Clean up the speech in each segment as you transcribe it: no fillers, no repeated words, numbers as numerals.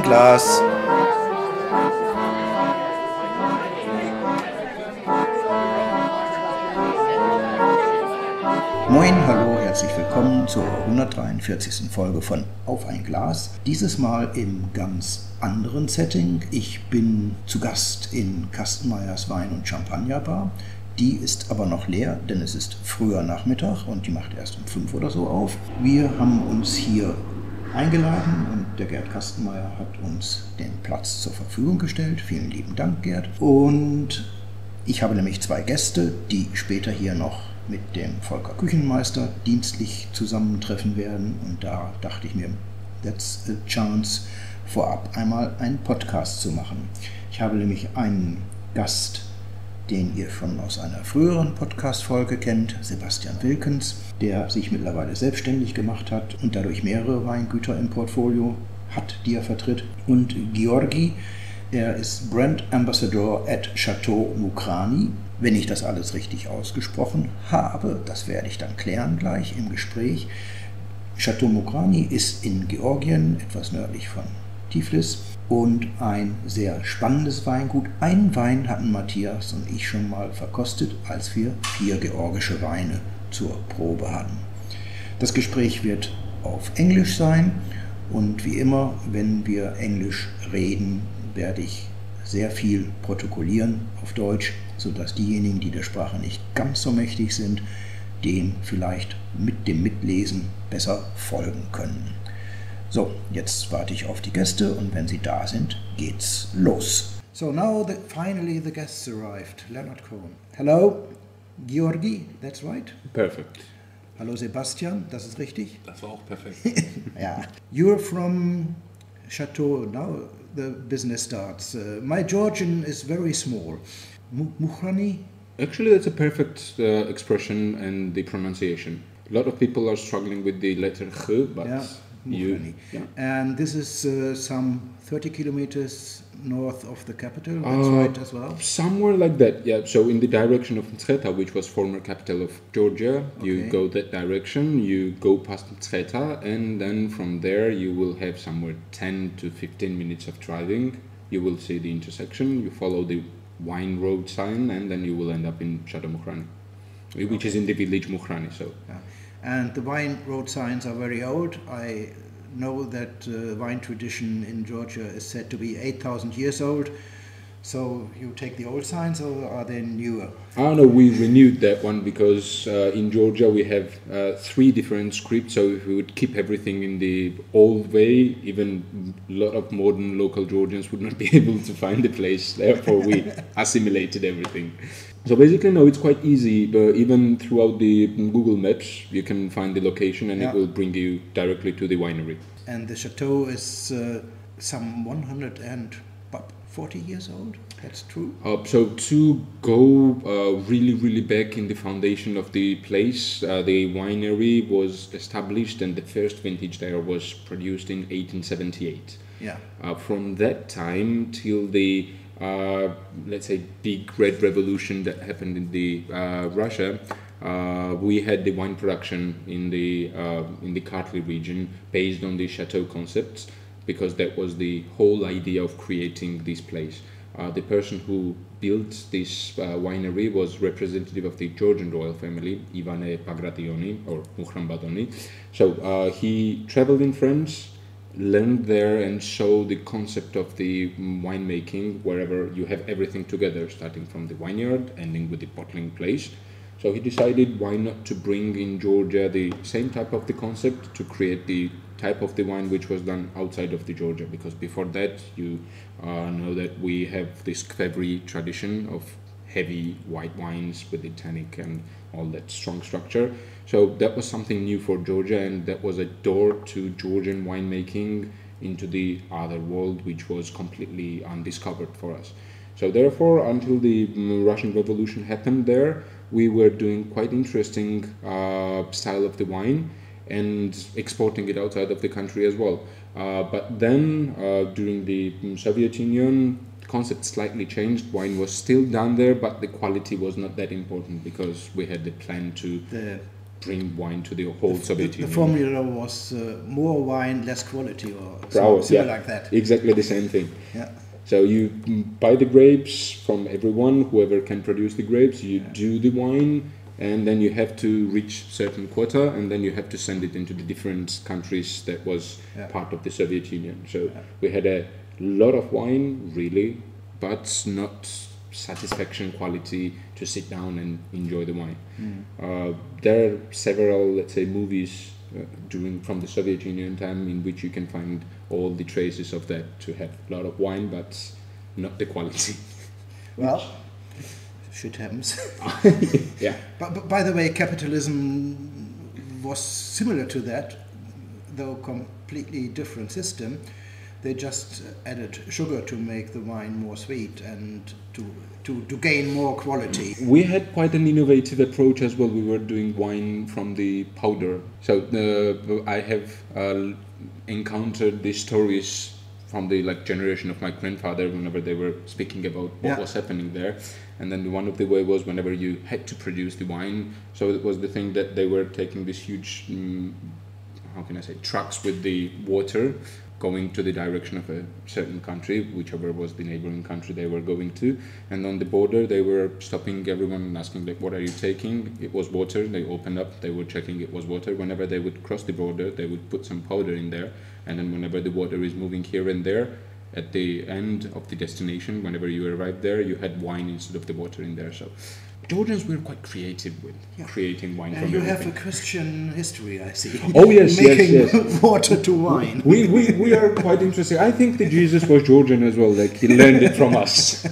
Glas. Moin, hallo, herzlich willkommen zur 143. Folge von Auf ein Glas. Dieses Mal im ganz anderen Setting. Ich bin zu Gast in Kastenmeyers Wein- und Champagnerbar. Die ist aber noch leer, denn es ist früher Nachmittag und die macht erst um 5 oder so auf. Wir haben uns hier eingeladen und der Gerd Kastenmeyer hat uns den Platz zur Verfügung gestellt. Vielen lieben Dank, Gerd. Und ich habe nämlich 2 Gäste, die später hier noch mit dem Volker Küchenmeister dienstlich zusammentreffen werden. Und da dachte ich mir, that's a chance, vorab einmal einen Podcast zu machen. Ich habe nämlich einen Gast, den ihr schon aus einer früheren Podcast-Folge kennt, Sebastian Wilkens, der sich mittlerweile selbstständig gemacht hat und dadurch mehrere Weingüter im Portfolio hat, die er vertritt. Und Giorgi, er ist Brand Ambassador at Château Mukhrani. Wenn ich das alles richtig ausgesprochen habe, das werde ich dann klären gleich im Gespräch. Château Mukhrani ist in Georgien, etwas nördlich von Tiflis, und ein sehr spannendes Weingut. Einen Wein hatten Matthias und ich schon mal verkostet, als wir 4 georgische Weine zur Probe hatten. Das Gespräch wird auf Englisch sein und wie immer, wenn wir Englisch reden, werde ich sehr viel protokollieren auf Deutsch, sodass diejenigen, die der Sprache nicht ganz so mächtig sind, dem vielleicht mit dem Mitlesen besser folgen können. So, jetzt warte ich auf die Gäste und wenn sie da sind, geht's los. So now finally the guests arrived. Leonard Cohen. Hello, Giorgi, that's right? Perfect. Hallo Sebastian, das ist richtig? Das war auch perfekt. Yeah. You're from Château, now the business starts. My Georgian is very small. Mukhrani? Actually, that's a perfect expression and the pronunciation. A lot of people are struggling with the letter Ch, but Yeah. you... Yeah. And this is some 30 kilometers north of the capital, that's right as well? Somewhere like that, yeah. So in the direction of Mtskheta, which was former capital of Georgia, you go that direction, you go past Mtskheta, and then from there you will have somewhere 10 to 15 minutes of driving. You will see the intersection, you follow the wine road sign, and then you will end up in Château Mukhrani, which is in the village Mukhrani. So. Yeah. And the wine road signs are very old. I know that wine tradition in Georgia is said to be 8,000 years old. So you take the old signs, or are they newer? No, we renewed that one because in Georgia we have 3 different scripts. So if we would keep everything in the old way, even a lot of modern local Georgians would not be able to find the place. Therefore, we assimilated everything. So basically, no, it's quite easy. But even throughout the Google Maps, you can find the location and it will bring you directly to the winery. And the chateau is some 140 years old. That's true. So to go really back in the foundation of the place, the winery was established and the first vintage there was produced in 1878. Yeah. From that time till the let's say big red revolution that happened in the Russia, we had the wine production in the Kartli region based on the chateau concepts, because that was the whole idea of creating this place. The person who built this winery was representative of the Georgian royal family, Ivane Bagrationi-Mukhranbatoni. So he traveled in France, learned there and show the concept of the winemaking, wherever you have everything together, starting from the vineyard, ending with the bottling place. So he decided why not to bring in Georgia the same type of the concept to create the type of the wine which was done outside of the Georgia, because before that you know that we have this Kvevri tradition of heavy white wines with the tannic and all that strong structure. So that was something new for Georgia, and that was a door to Georgian winemaking into the other world, which was completely undiscovered for us. So therefore, until the Russian Revolution happened there, we were doing quite interesting style of the wine and exporting it outside of the country as well. But then during the Soviet Union, concept slightly changed. Wine was still done there, but the quality was not that important because we had the plan to... bring wine to the whole Soviet Union. The formula was more wine, less quality, or something like that. Exactly the same thing. Yeah. So you buy the grapes from everyone, whoever can produce the grapes, you do the wine, and then you have to reach certain quota, and then you have to send it into the different countries that was part of the Soviet Union. So we had a lot of wine, really, but not satisfaction quality to sit down and enjoy the wine. There are several, let's say, movies from the Soviet Union time in which you can find all the traces of that, to have a lot of wine but not the quality. Well, shit happens. Yeah. But by the way, capitalism was similar to that, though completely different system. They just added sugar to make the wine more sweet and to gain more quality. We had quite an innovative approach as well. We were doing wine from the powder. So I have encountered these stories from the generation of my grandfather whenever they were speaking about what was happening there. And then one of the way was whenever you had to produce the wine. So it was the thing that they were taking this huge, trucks with the water, going to the direction of a certain country, whichever was the neighboring country they were going to. And on the border, they were stopping everyone and asking, what are you taking? It was water. They opened up, they were checking it was water. Whenever they would cross the border, they would put some powder in there. And then whenever the water is moving here and there, at the end of the destination, whenever you arrived there, you had wine instead of the water in there. So Georgians were quite creative with creating wine from you everything. have a Christian history, I see. Oh yes, Making water to wine. We are quite interested. I think that Jesus was Georgian as well. He learned it from us.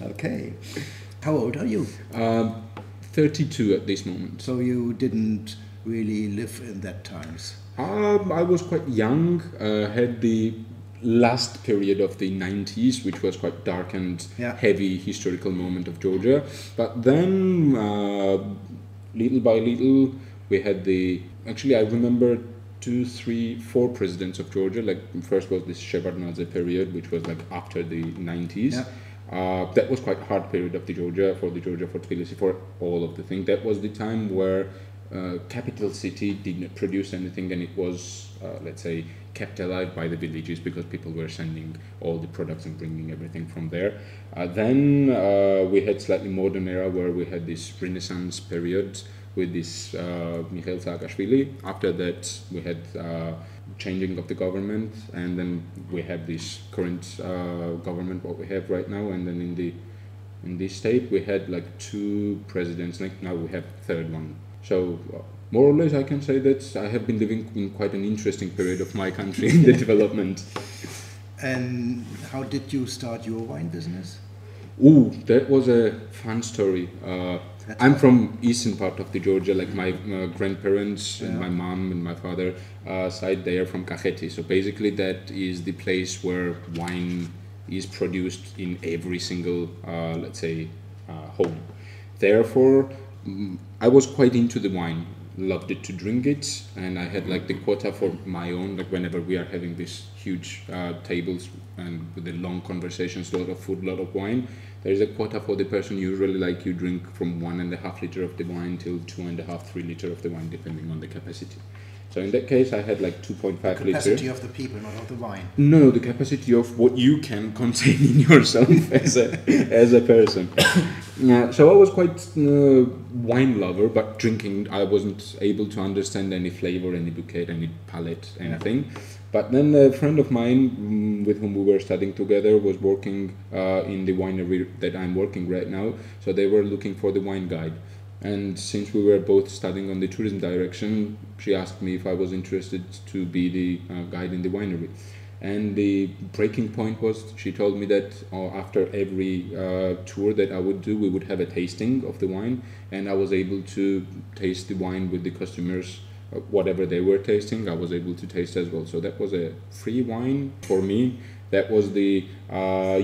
Okay. How old are you? 32 at this moment. So you didn't really live in that times. I was quite young. Had the last period of the 90s, which was quite dark and heavy historical moment of Georgia. But then, little by little, we had I remember 2, 3, 4 presidents of Georgia. First was this Shevardnadze period, which was after the 90s. Yeah. That was quite a hard period of for Tbilisi, for all of the things. That was the time where capital city did not produce anything, and it was, kept alive by the villages, because people were sending all the products and bringing everything from there. Then we had slightly modern era where we had this Renaissance period with this Mikhail Saakashvili. After that, we had changing of the government, and then we have this current government what we have right now. And then in this state, we had 2 presidents. Now we have third one. So more or less, I can say that I have been living in quite an interesting period of my country in the development. And how did you start your wine business? That was a fun story. I'm from eastern part of the Georgia, my grandparents and my mom and my father side, they are from Kakheti. So basically that is the place where wine is produced in every single, home. Therefore, I was quite into the wine. Loved it to drink it, and I had the quota for my own, whenever we are having these huge tables and with the long conversations, a lot of food, a lot of wine, there is a quota for the person. Usually you drink from 1.5 liter of the wine till 2.5, 3 liter of the wine, depending on the capacity. So in that case, I had 2.5 liter. Capacity of the people, not of the wine. No, the capacity of what you can contain in yourself as a person. So I was quite wine lover, but drinking, I wasn't able to understand any flavor, any bouquet, any palate, anything. But then a friend of mine with whom we were studying together was working in the winery that I'm working right now. So they were looking for the wine guide. And since we were both studying on the tourism direction, she asked me if I was interested to be the guide in the winery. And the breaking point was, she told me that after every tour that I would do, we would have a tasting of the wine, and I was able to taste the wine with the customers. Whatever they were tasting, I was able to taste as well. So that was a free wine for me. That was the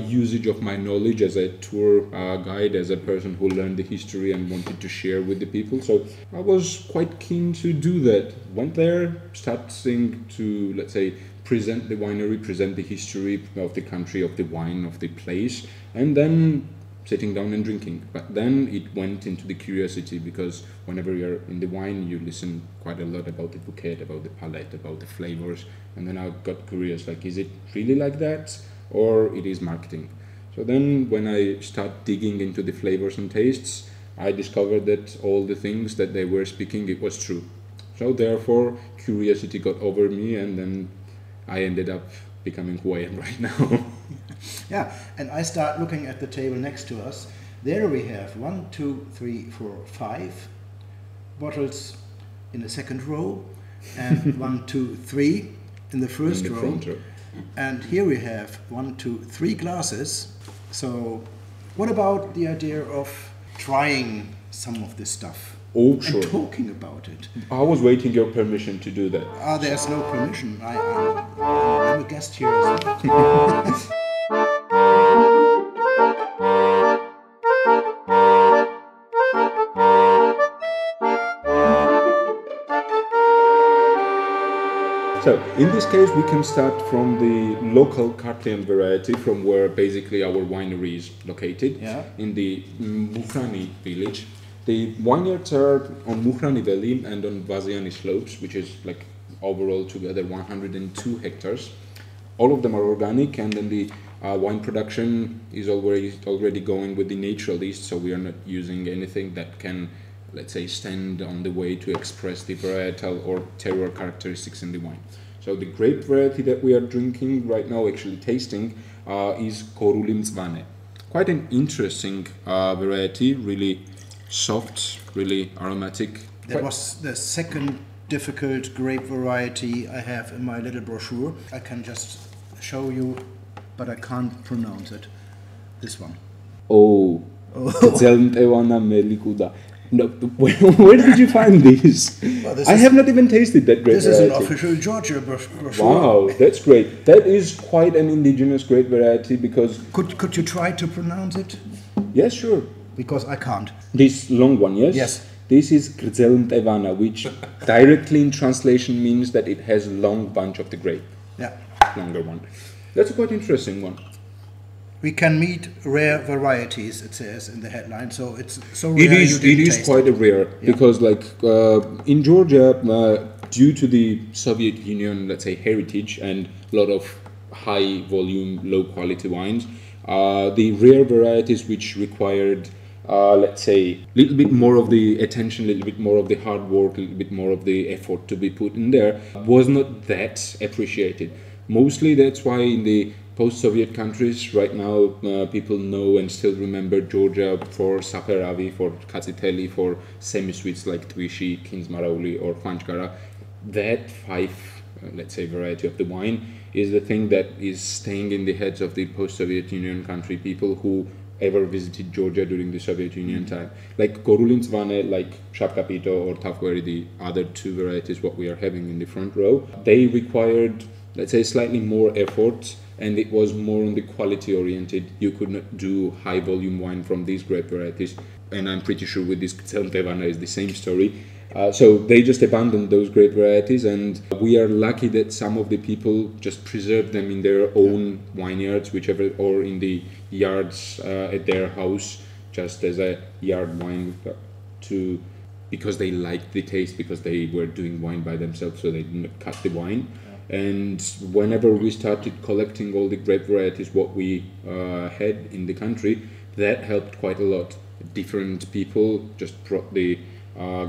usage of my knowledge as a tour guide, as a person who learned the history and wanted to share with the people. So I was quite keen to do that. Went there, starting to, present the winery, present the history of the country, of the wine, of the place. And then sitting down and drinking. But then it went into the curiosity, because whenever you're in the wine, you listen quite a lot about the bouquet, about the palette, about the flavors. And then I got curious, like, is it really like that, or it is marketing? So then when I start digging into the flavors and tastes, I discovered that all the things that they were speaking, it was true. So therefore, curiosity got over me, and then I ended up becoming who I am right now. Yeah, and I start looking at the table next to us. There we have 1, 2, 3, 4, 5 bottles in the second row, and 1, 2, 3 in the first row. Front row. And here we have 1, 2, 3 glasses. So what about the idea of trying some of this stuff? Oh, sure. And talking about it. I was waiting your permission to do that. There's no permission. I'm a guest here as well. So in this case, we can start from the local Kartlian variety, from where basically our winery is located, in the Mukhrani village. The vineyards are on Mukhrani Valley and on Vaziani slopes, which is like overall together 102 hectares. All of them are organic, and then the wine production is already going with the natural yeast, so we are not using anything that can, let's say, stand on the way to express the varietal or terroir characteristics in the wine. So the grape variety that we are drinking right now, actually tasting, is Ivane. Quite an interesting variety, really soft, really aromatic. That was the second difficult grape variety I have in my little brochure. I can just show you, but I can't pronounce it. This one. Oh. No, where did you find these? Well, I have not even tasted that grape variety. This is an official Georgia brochure. Wow, that's great. That is quite an indigenous grape variety, because... Could you try to pronounce it? Yes, sure. Because I can't. This long one, yes? Yes. This is Ivane, which directly in translation means that it has long bunch of the grape. Yeah. Longer one. That's a quite interesting one. We can meet rare varieties, it says in the headline. So it's so rare. It is quite a rare, because like in Georgia, due to the Soviet Union, let's say, heritage and a lot of high volume, low quality wines, the rare varieties which required, let's say, a little bit more of the attention, a little bit more of the hard work, a little bit more of the effort to be put in there, was not that appreciated. Mostly that's why in the post-Soviet countries right now, people know and still remember Georgia for Saperavi, for Katsiteli, for semi-sweets like Tvishi, Kinsmarauli or Kvanchkara. That let's say, variety of the wine is the thing that is staying in the heads of the post-Soviet Union country people who ever visited Georgia during the Soviet Union time. Like Ivane, like Shapkapito or Tavgueri, the other two varieties what we are having in the front row, they required, let's say, slightly more effort, and it was more on the quality oriented. You could not do high volume wine from these grape varieties, and I'm pretty sure with this Ivane is the same story. So they just abandoned those grape varieties, and we are lucky that some of the people just preserve them in their own vineyards, whichever, or in the yards at their house, just as a yard wine, because they liked the taste, because they were doing wine by themselves, so they didn't cut the wine. And whenever we started collecting all the grape varieties what we had in the country, that helped quite a lot. Different people just brought the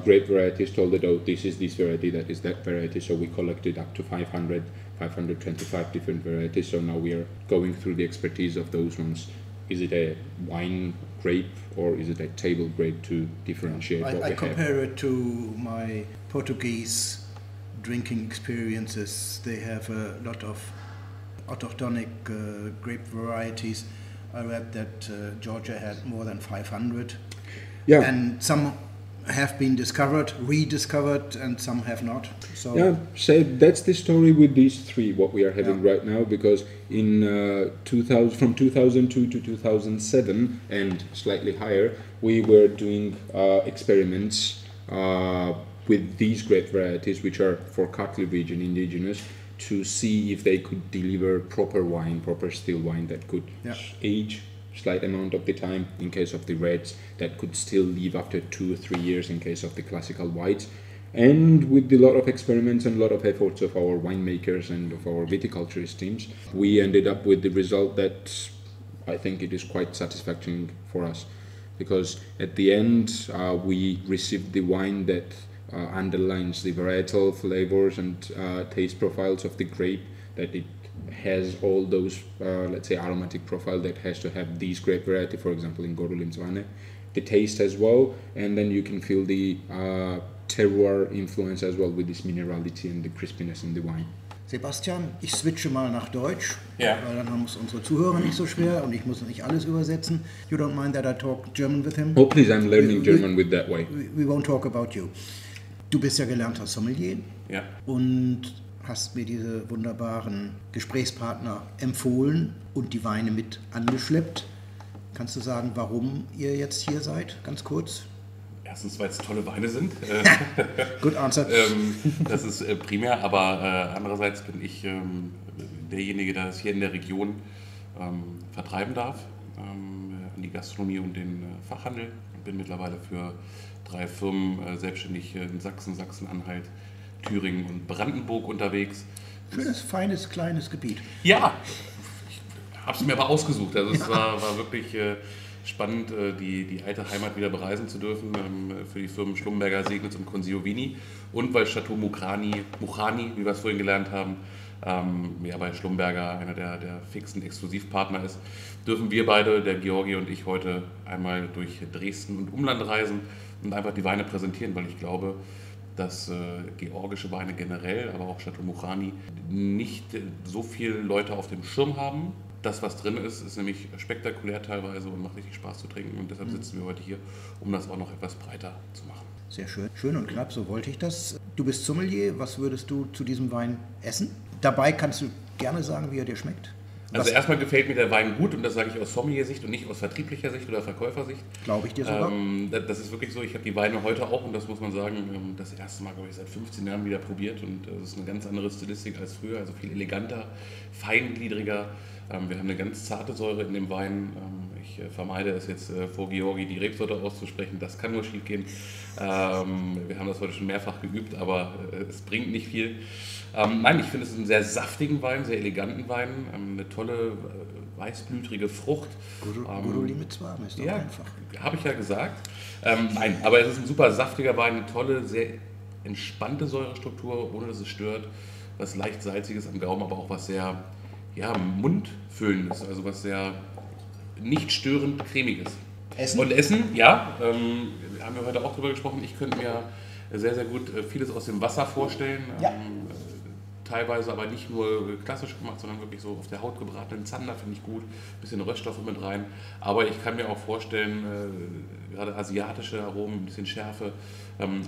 grape varieties, told that, oh, this is this variety, that is that variety. So we collected up to 525 different varieties. So now we are going through the expertise of those ones. Is it a wine grape or is it a table grape, to differentiate what we have? I compare it to my Portuguese drinking experiences. They have a lot of autochthonic grape varieties. I read that Georgia had more than 500. Yeah. And some have been discovered, rediscovered, and some have not. So yeah, so that's the story with these three, what we are having right now, because in from 2002 to 2007 and slightly higher, we were doing experiments with these grape varieties, which are for Kartli region indigenous, to see if they could deliver proper wine, proper still wine that could age slight amount of the time. In case of the reds, that could still leave after 2 or 3 years in case of the classical whites. And with a lot of experiments and a lot of efforts of our winemakers and of our viticulturist teams, we ended up with the result that I think it is quite satisfactory for us. Because at the end, we received the wine that underlines the varietal flavors and taste profiles of the grape, that it has all those, let's say, aromatic profile that has to have these grape variety, for example, in Ivane. The taste as well, and then you can feel the terroir influence as well with this minerality and the crispiness in the wine. Sebastian, ich switche mal nach Deutsch, Ja. weil dann haben es unsere Zuhörer nicht so schwer und ich muss nicht alles übersetzen. You don't mind that I talk German with him? Oh, please, I'm learning German with that way. We won't talk about you. Du bist ja gelernter Sommelier Ja. und hast mir diese wunderbaren Gesprächspartner empfohlen und die Weine mit angeschleppt. Kannst du sagen, warum ihr jetzt hier seid, ganz kurz? Erstens, weil es tolle Weine sind. Good answer. Das ist primär, aber andererseits bin ich derjenige, der es hier in der Region vertreiben darf, an die Gastronomie und den Fachhandel. Ich bin mittlerweile für 3 Firmen selbstständig in Sachsen, Sachsen-Anhalt, Thüringen und Brandenburg unterwegs. Schönes, feines, kleines Gebiet. Ja, ich habe es mir aber ausgesucht. Also es war wirklich spannend, die alte Heimat wieder bereisen zu dürfen, für die Firmen Schlumberger, Segnitz und Consigliere. Und weil Château Mukhrani, wie wir es vorhin gelernt haben, ja, bei Schlumberger einer der fixen Exklusivpartner ist, dürfen wir beide, der Georgi und ich, heute einmal durch Dresden und Umland reisen und einfach die Weine präsentieren, weil ich glaube, dass georgische Weine generell, aber auch Château Mukhrani, nicht so viele Leute auf dem Schirm haben. Das, was drin ist, ist nämlich spektakulär teilweise und macht richtig Spaß zu trinken. Und deshalb sitzen wir heute hier, um das auch noch etwas breiter zu machen. Sehr schön. Schön und knapp, so wollte ich das. Du bist Sommelier, was würdest du zu diesem Wein essen? Dabei kannst du gerne sagen, wie er dir schmeckt. Also erstmal gefällt mir der Wein gut und das sage ich aus Sommelier-Sicht und nicht aus vertrieblicher Sicht oder Verkäufersicht. Glaube ich dir sogar. Das ist wirklich so, ich habe die Weine heute auch und das muss man sagen, das erste Mal, glaube ich, seit 15 Jahren wieder probiert und es ist eine ganz andere Stilistik als früher, also viel eleganter, feingliedriger. Wir haben eine ganz zarte Säure in dem Wein. Ich vermeide es jetzt vor Georgi die Rebsorte auszusprechen, das kann nur schief gehen. Wir haben das heute schon mehrfach geübt, aber es bringt nicht viel. Nein, ich finde es einen sehr saftigen Wein, sehr eleganten Wein, eine tolle weißblütrige Frucht. Guruli mit Zwarm ist doch ja, einfach. Habe ich ja gesagt. Nein, aber es ist ein super saftiger Wein, eine tolle, sehr entspannte Säurestruktur, ohne dass es stört. Was leicht salziges am Gaumen, aber auch was sehr mundfüllendes, also was sehr nicht störend cremiges. Essen? Und Essen, ja, haben wir heute auch drüber gesprochen. Ich könnte mir sehr, sehr gut vieles aus dem Wasser vorstellen. Ja. Teilweise aber nicht nur klassisch gemacht, sondern wirklich so auf der Haut gebratenen Zander finde ich gut. Ein bisschen Röststoffe mit rein. Aber ich kann mir auch vorstellen, gerade asiatische Aromen, ein bisschen Schärfe.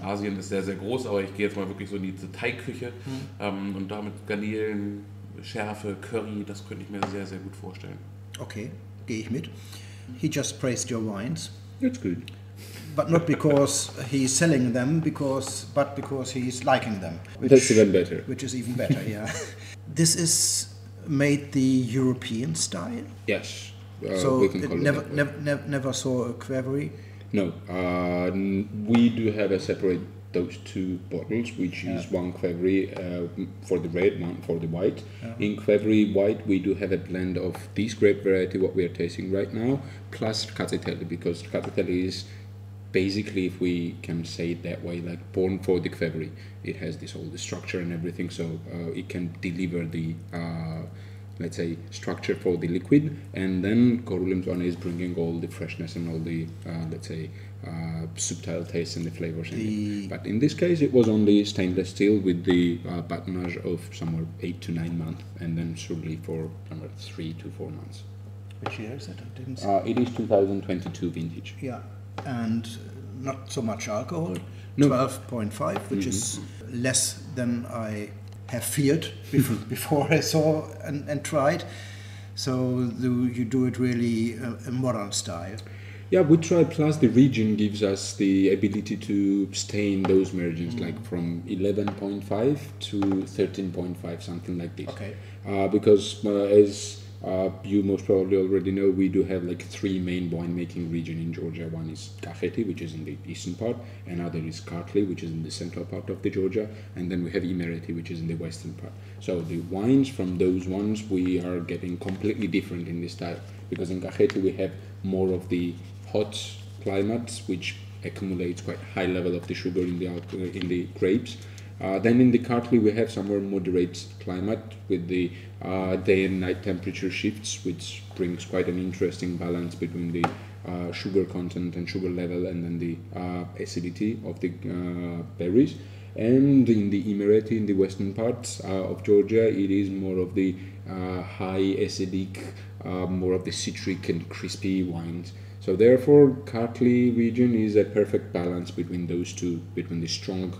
Asien ist sehr, sehr groß, aber ich gehe jetzt mal wirklich so in die Teigküche und damit Garnelen, Schärfe, Curry, das könnte ich mir sehr, sehr gut vorstellen. Okay, gehe ich mit. He just praised your wines. That's good. But not because he's selling them, but because he's liking them. That's even better. Which is even better, yeah. This is made the European style? Yes. So we can it call it never saw a query? No. We do have a separate those 2 bottles, which is one Quevri for the red, one for the white. In Quevri white, we do have a blend of this grape variety, what we are tasting right now, plus Cazzetelli, because Cazzetelli is basically, if we can say it that way, like born for the Quevri. It has this all the structure and everything, so it can deliver the let's say structure for the liquid, and then Ivane is bringing all the freshness and all the let's say subtle tastes and the flavors in it. But in this case it was only stainless steel with the batonnage of somewhere 8 to 9 months, and then surely for somewhere 3 to 4 months. Which year is it? I didn't see. It is 2022 vintage. Yeah, and not so much alcohol, No. 12.5, which is less than I have feared before I saw and tried. So you do it really a modern style. Yeah, we try, plus the region gives us the ability to stain those margins, like from 11.5 to 13.5, something like this. Okay. Because as you most probably already know, we do have like three main winemaking regions in Georgia. One is Kakheti, which is in the eastern part, another is Kartli, which is in the central part of the Georgia, and then we have Imereti, which is in the western part. So the wines from those ones, we are getting completely different in this style, because in Kakheti we have more of the hot climates, which accumulates quite high level of the sugar in the grapes. Then in the Kartli we have somewhere moderate climate with the day and night temperature shifts, which brings quite an interesting balance between the sugar content and sugar level, and then the acidity of the berries. And in the Imereti, in the western parts of Georgia, it is more of the high acidic, more of the citric and crispy wines. So therefore, Kartli region is a perfect balance between those two, between the strong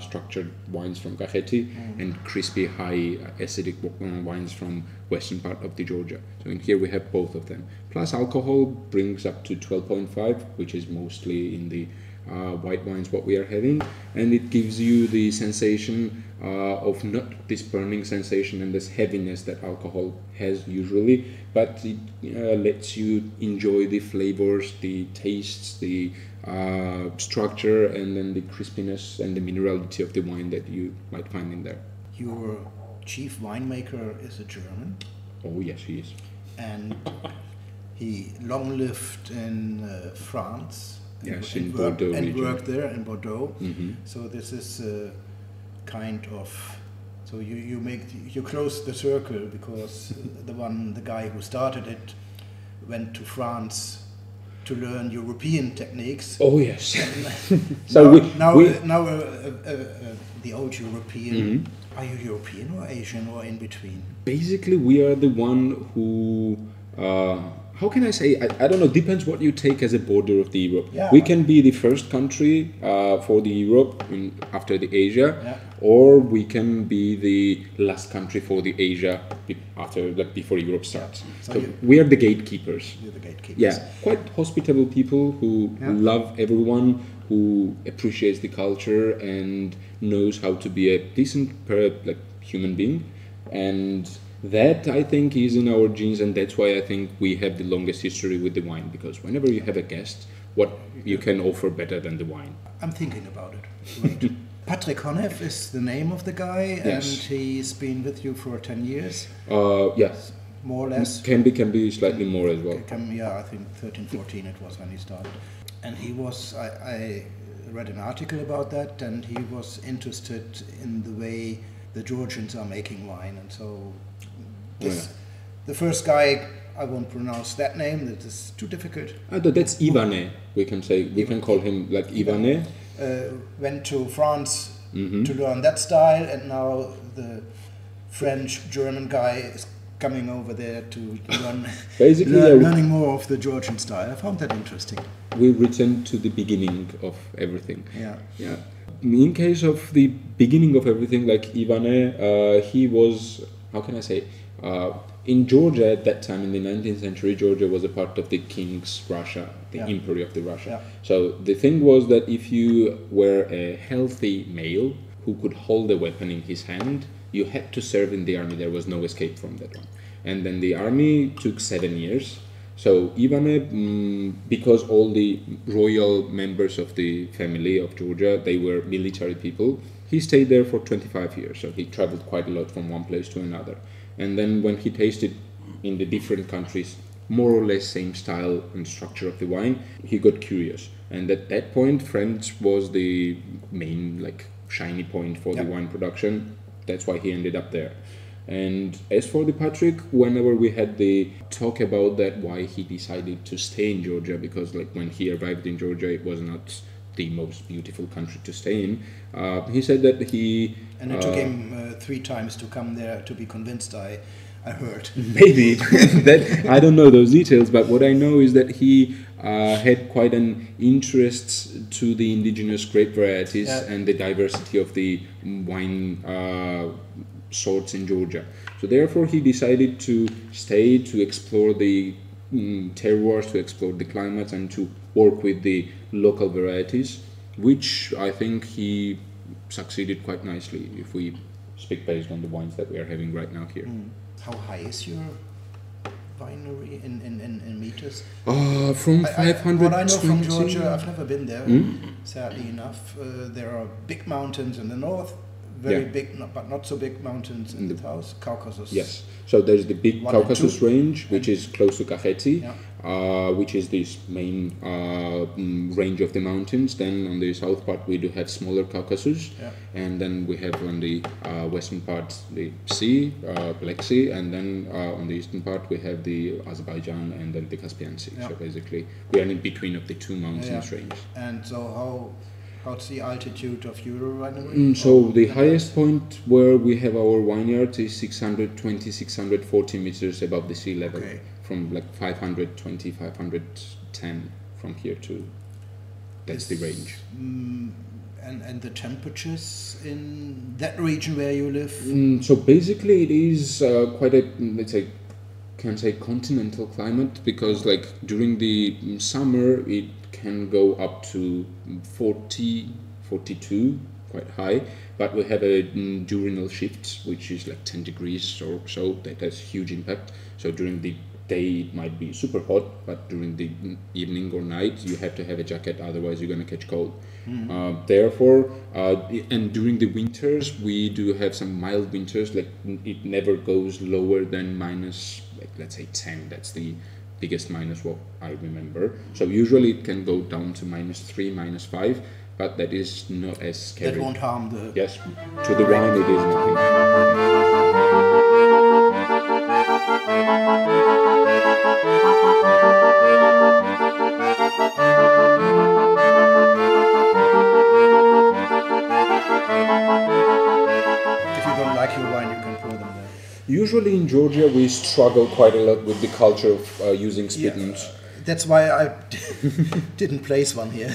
structured wines from Kakheti and crispy, high acidic wines from western part of the Georgia. So in here we have both of them. Plus alcohol brings up to 12.5, which is mostly in the white wines what we are having, and it gives you the sensation of not this burning sensation and this heaviness that alcohol has usually, but it lets you enjoy the flavors, the tastes, the structure, and then the crispiness and the minerality of the wine that you might find in there. Your chief winemaker is a German. Oh yes, he is. And he long lived in France. Yes, in Bordeaux and region. worked there in Bordeaux. Mm-hmm. So this is kind of, so you close the circle, because the guy who started it went to France to learn European techniques. Oh yes. So now the old European. Mm-hmm. Are you European or Asian or in between? Basically, we are the one who. How can I say? I don't know. Depends what you take as a border of the Europe. Yeah. We can be the first country for the Europe after the Asia, yeah. Or we can be the last country for the Asia before Europe starts. So we are the gatekeepers. You're the gatekeepers. Yeah, quite hospitable people who love everyone, who appreciates the culture and knows how to be a decent human being, and that I think is in our genes, and that's why I think we have the longest history with the wine, because whenever you have a guest, what you can offer better than the wine? I'm thinking about it. Wait. Patrick Honeff is the name of the guy, yes. And he's been with you for 10 years? Yes. More or less? Can be slightly more as well. I think 13, 14 it was when he started. And he was, I read an article about that, and he was interested in the way the Georgians are making wine, and so the first guy, I won't pronounce that name, that is too difficult. That's Ivane, we can say. We can call him like Ivane. Went to France to learn that style, and now the French-German guy is coming over there to learn, learning more of the Georgian style. I found that interesting. We return to the beginning of everything. Yeah. In case of the beginning of everything, like Ivane, he was, how can I say, in Georgia at that time, in the 19th century, Georgia was a part of the King's Russia, the Empire of the Russia. Yeah. So the thing was that if you were a healthy male who could hold a weapon in his hand, you had to serve in the army. There was no escape from that one. And then the army took 7 years. So Ivane, because all the royal members of the family of Georgia, they were military people, he stayed there for 25 years. So he traveled quite a lot from one place to another. And then when he tasted in the different countries, more or less same style and structure of the wine, he got curious. And at that point, France was the main shiny point for the wine production. That's why he ended up there. And as for the Patrick, whenever we had the talk about that, why he decided to stay in Georgia, because when he arrived in Georgia, it was not the most beautiful country to stay in. He said that he... And it took him 3 times to come there to be convinced, I heard. Maybe. That I don't know those details, but what I know is that he had quite an interest to the indigenous grape varieties and the diversity of the wine sorts in Georgia. So therefore he decided to stay, to explore the terroirs, to explore the climates, and to work with the local varieties, which I think he succeeded quite nicely if we speak based on the wines that we are having right now here. How high is your winery in meters? From 500. What I know from Georgia, I've never been there, sadly enough. There are big mountains in the north, very big, but not so big mountains in the south, Caucasus. Yes, so there's the big Caucasus range, which is close to Kakheti, which is this main range of the mountains. Then on the south part we do have smaller Caucasus, and then we have on the western part the sea, Black Sea, and then on the eastern part we have the Azerbaijan and then the Caspian Sea. So basically we are in between of the two mountains range. And so how's the altitude of your winery? So the highest point where we have our vineyard is 620, 640 meters above the sea level. Okay. From like 520, 510 from here to, that's the range. And the temperatures in that region where you live? So basically it is quite a, let's say, can say continental climate, because like during the summer it can go up to 40, 42, quite high, but we have a diurnal shift which is like 10 degrees or so. That has huge impact. So during the day it might be super hot, but during the evening or night you have to have a jacket, otherwise you're going to catch cold. Therefore, and during the winters we do have some mild winters, like it never goes lower than minus, like let's say 10. That's the biggest minus what I remember. So usually it can go down to -3, -5, but that is not as scary. That won't harm the... Yes, to the wine it is nothing. If you don't like your wine, you can pour them there. Usually in Georgia we struggle quite a lot with the culture of using spittoons. That's why I didn't place one here.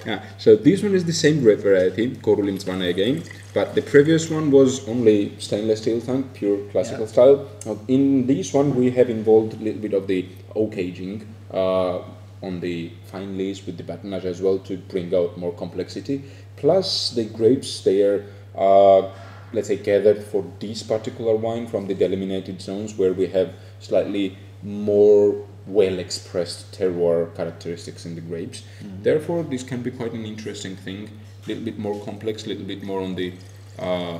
Yeah, so this one is the same grape variety, Korulin Ivane again, but the previous one was only stainless steel tank, pure classical style. In this one we have involved a little bit of the oak aging on the fine leaves with the batonnage as well to bring out more complexity. Plus the grapes, they are let's say gathered for this particular wine from the delimited zones where we have slightly more well-expressed terroir characteristics in the grapes. Therefore, this can be quite an interesting thing, a little bit more complex, a little bit more on the,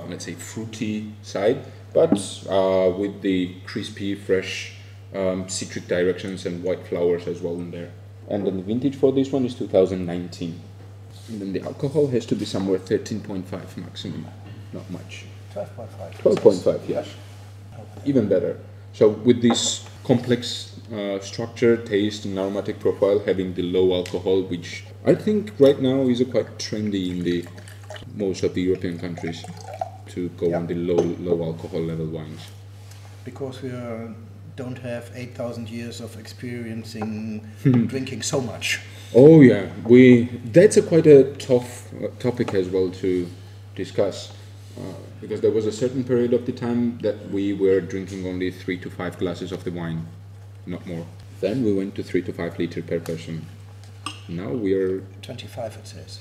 let's say, fruity side, but with the crispy, fresh citric directions and white flowers as well in there. And then the vintage for this one is 2019. And then the alcohol has to be somewhere 13.5 maximum, not much. 12.5. 12.5, yes. Even better. So with this complex structure, taste and aromatic profile, having the low alcohol, which I think right now is quite trendy in the most of the European countries to go on the low alcohol level wines. Because we don't have 8,000 years of experiencing drinking so much. Oh yeah, that's quite a tough topic as well to discuss. Because there was a certain period of the time that we were drinking only 3 to 5 glasses of the wine, not more. Then we went to 3 to 5 liters per person. Now we are 25, it says.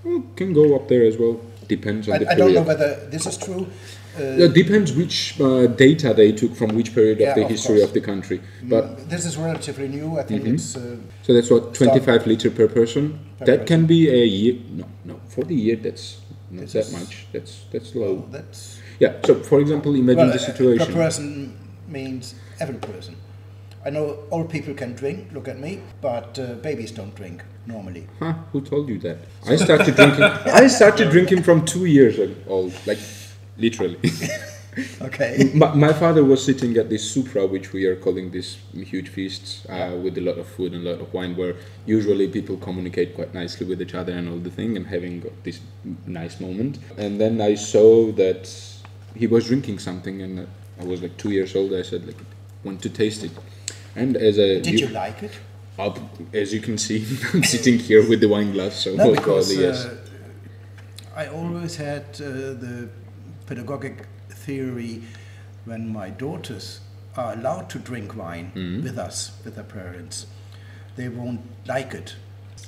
Well, can go up there as well. Depends on the period. I don't know whether this is true. It depends which data they took from which period of the history of the country. But this is relatively new. I think it's. So that's what 25 liters per person. That can be a year. No, for the year that's. Not that much. That's low. Well, that's So, for example, imagine the situation. Per person means every person. I know old people can drink. Look at me, but babies don't drink normally. Huh? Who told you that? I started drinking. I started drinking from 2 years old, like literally. Okay. My father was sitting at this supra, which we are calling this huge feasts with a lot of food and a lot of wine, where usually people communicate quite nicely with each other and all the thing, and having this nice moment. And then I saw that he was drinking something, and I was like 2 years old. I said, like, want to taste it. And as a did you like it? As you can see, I'm sitting here with the wine glass, so no, because yes. I always had the pedagogic theory when my daughters are allowed to drink wine with us, with their parents, they won't like it.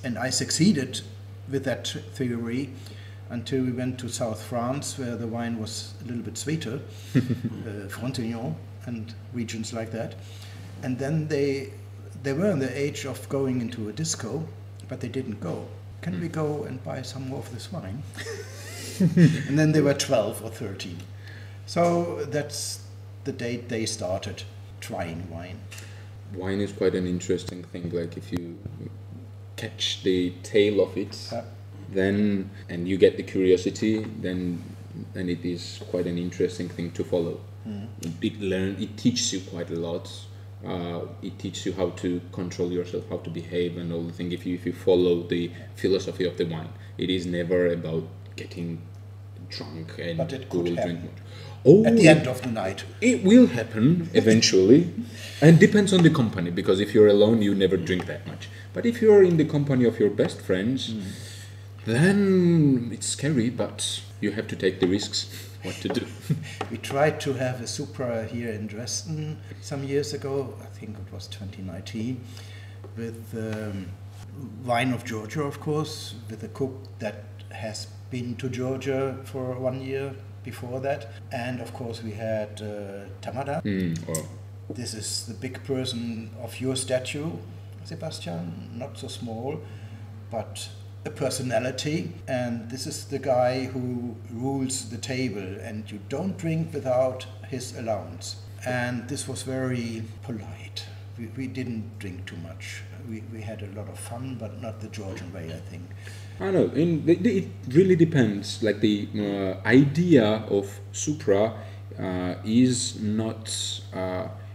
And I succeeded with that theory until we went to South France, where the wine was a little bit sweeter, Frontignan, and regions like that. And then they were in the age of going into a disco, but they didn't go. Can we go and buy some more of this wine? And then they were 12 or 13. So that's the date they started trying wine. Wine is quite an interesting thing. Like if you catch the tail of it, then and you get the curiosity, then it is quite an interesting thing to follow. It teaches you quite a lot. It teaches you how to control yourself, how to behave, and all the thing. If you follow the philosophy of the wine, it is never about getting drunk and but it could happen. Drink much. Oh, at the end of the night. It will happen eventually, and depends on the company, because if you're alone, you never drink that much. But if you're in the company of your best friends, then it's scary, but you have to take the risks. What to do? We tried to have a Supra here in Dresden some years ago, I think it was 2019, with wine of Georgia, of course, with a cook that has been to Georgia for 1 year before that. And of course we had Tamada. This is the big person of your statue, Sebastian, not so small, but a personality, and this is the guy who rules the table, and you don't drink without his allowance. And this was very polite. We didn't drink too much. We had a lot of fun, but not the Georgian way, I think. I know, it really depends. Like the idea of Supra is not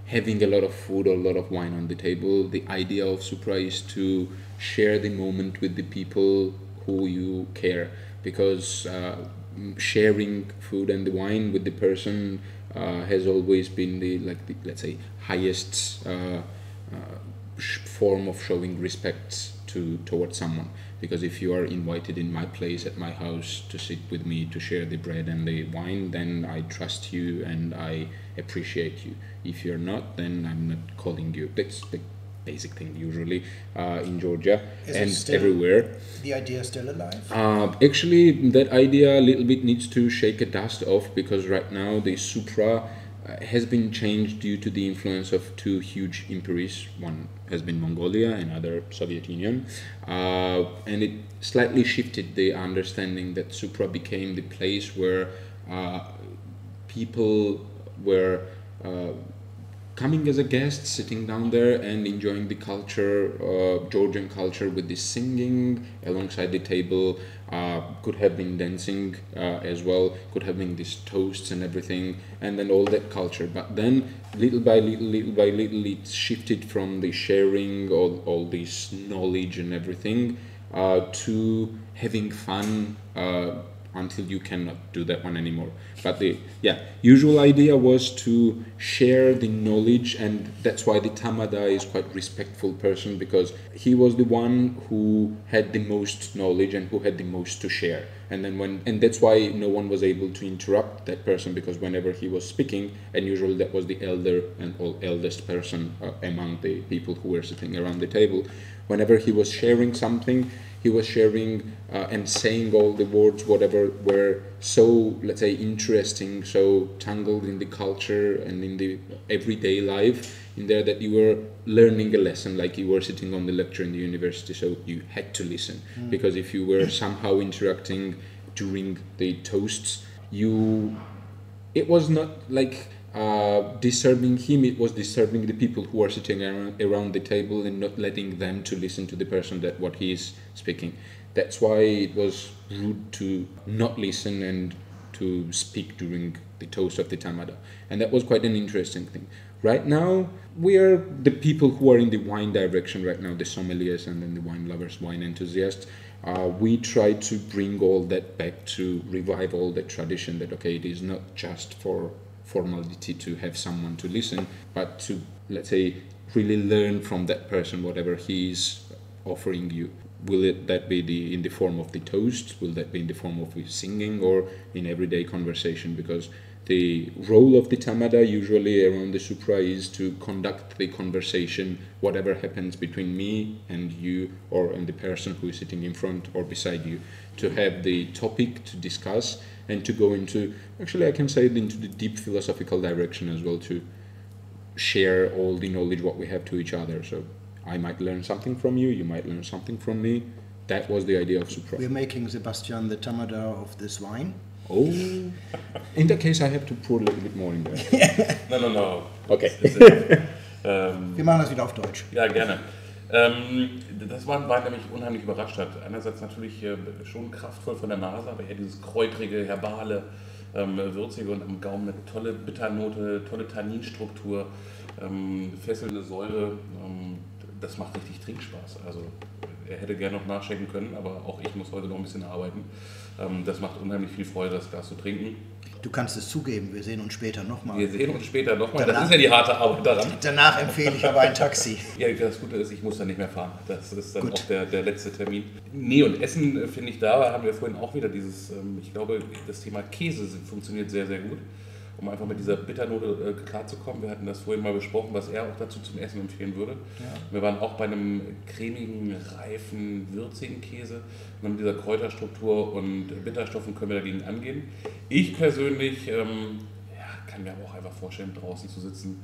having a lot of food or a lot of wine on the table. The idea of Supra is to share the moment with the people who you care, because sharing food and the wine with the person has always been the let's say highest form of showing respect towards someone. Because if you are invited in my place at my house to sit with me to share the bread and the wine, then I trust you and I appreciate you. If you're not, then I'm not calling you. That's the basic thing usually in Georgia and everywhere. The idea is still alive? Actually, that idea a little bit needs to shake a dust off, because right now the Supra has been changed due to the influence of two huge empires. One has been Mongolia and other Soviet Union, and it slightly shifted the understanding that Supra became the place where people were coming as a guest, sitting down there and enjoying the culture, Georgian culture, with this singing alongside the table. Could have been dancing as well, could have been these toasts and everything, and then all that culture. But then little by little it shifted from the sharing all this knowledge and everything to having fun until you cannot do that one anymore. But the usual idea was to share the knowledge, and that's why the Tamada is quite respectful person, because he was the one who had the most knowledge and who had the most to share. And then that's why no one was able to interrupt that person, because whenever he was speaking, and usually that was the elder and eldest person among the people who were sitting around the table, whenever he was sharing something, he was sharing and saying all the words, whatever were so, let's say, interesting, so tangled in the culture and in the everyday life in there, that you were learning a lesson, like you were sitting on the lecture in the university, so you had to listen. Because if you were somehow interacting during the toasts, it was not like disturbing him, it was disturbing the people who are sitting around the table and not letting them to listen to the person that what he is speaking. That's why it was rude to not listen and to speak during the toast of the Tamada. And that was quite an interesting thing. Right now, we are the people who are in the wine direction right now, the sommeliers and then the wine lovers, wine enthusiasts. We try to bring all that back, to revive all that tradition, that it is not just for formality to have someone to listen, but to, let's say, really learn from that person whatever he is offering you. Will that be in the form of the toast? Will that be in the form of singing, or in everyday conversation? Because the role of the Tamada usually around the Supra is to conduct the conversation, whatever happens between me and you, and the person who is sitting in front or beside you, to have the topic to discuss and to go into, actually I can say, into the deep philosophical direction as well, to share all the knowledge what we have to each other. So I might learn something from you, you might learn something from me. That was the idea of Supra. We're making, Sebastian, the Tamada of this wine. Oh, in that case I have to pour a little bit more in there. No. Okay. Wir machen das wieder auf Deutsch. Ja, gerne. Das war ein Wein, der mich unheimlich überrascht hat. Einerseits natürlich schon kraftvoll von der Nase, aber eher dieses kräutrige, herbale, würzige und am Gaumen eine tolle Bitternote, tolle Tanninstruktur, fesselnde Säure. Das macht richtig Trinkspaß. Also er hätte gerne noch nachschenken können, aber auch ich muss heute noch ein bisschen arbeiten. Das macht unheimlich viel Freude, das Glas zu trinken. Du kannst es zugeben, wir sehen uns später nochmal. Wir sehen uns später nochmal, das ist ja die harte Arbeit daran. Danach empfehle ich aber ein Taxi. Ja, das Gute ist, ich muss dann nicht mehr fahren. Das ist dann auch der letzte Termin. Nee, und Essen finde ich, da haben wir vorhin auch wieder dieses, ich glaube, das Thema Käse funktioniert sehr, sehr gut. Um einfach mit dieser Bitternote klarzukommen. Wir hatten das vorhin mal besprochen, was er auch dazu zum Essen empfehlen würde. Ja. Wir waren auch bei einem cremigen, reifen, würzigen Käse. Und mit dieser Kräuterstruktur und Bitterstoffen können wir dagegen angehen. Ich persönlich kann mir aber auch einfach vorstellen, draußen zu sitzen.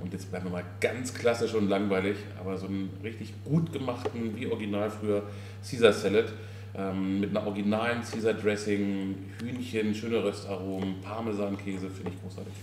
Und jetzt bleiben wir mal ganz klassisch und langweilig, aber so einen richtig gut gemachten, wie original früher, Caesar Salad. Mit einer originalen Caesar Dressing, Hühnchen, schöne Röstaromen, Parmesankäse, finde ich großartig.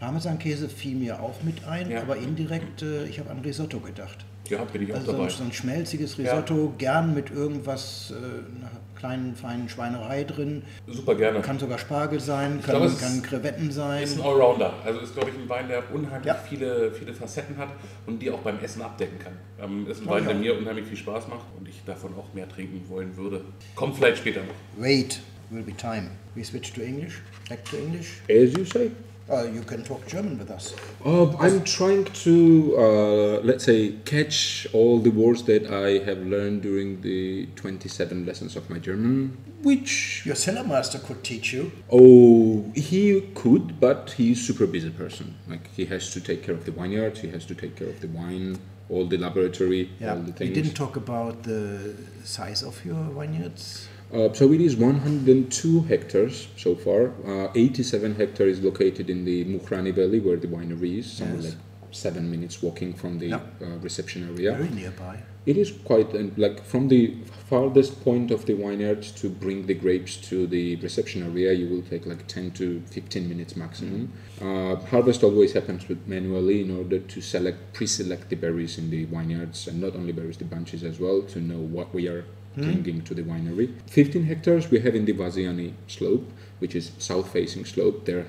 Parmesankäse fiel mir auch mit ein, aber indirekt, ich habe an Risotto gedacht. Ja, bin ich auch also dabei. So ein schmelziges Risotto, gern mit irgendwas, einer kleinen, feinen Schweinerei drin. Super gerne. Kann sogar Spargel sein, kann Krevetten sein. Ist ein Allrounder. Also ist, glaube ich, ein Wein, der unheimlich viele Facetten hat und die auch beim Essen abdecken kann. Ist ein Wein, der mir unheimlich viel Spaß macht und ich davon auch mehr trinken wollen würde. Kommt vielleicht später noch. Wait, will be time. We switch to English? Back to English? As you say. You can talk German with us. I'm trying to, let's say, catch all the words that I have learned during the 27 lessons of my German, which... Your cellar master could teach you. Oh, he could, but he's a super busy person. Like, he has to take care of the vineyards, he has to take care of the wine, all the laboratory, all the things. We didn't talk about the size of your vineyards. So it is 102 hectares so far. 87 hectares is located in the Mukhrani Valley, where the winery is, somewhere like 7 minutes walking from the reception area. Very nearby. It is quite, like from the farthest point of the vineyard to bring the grapes to the reception area, you will take like 10 to 15 minutes maximum. Harvest always happens manually in order to pre-select the berries in the vineyards, and not only berries, the bunches as well, to know what we are bringing to the winery. 15 hectares we have in the Vaziani slope, which is south-facing slope. There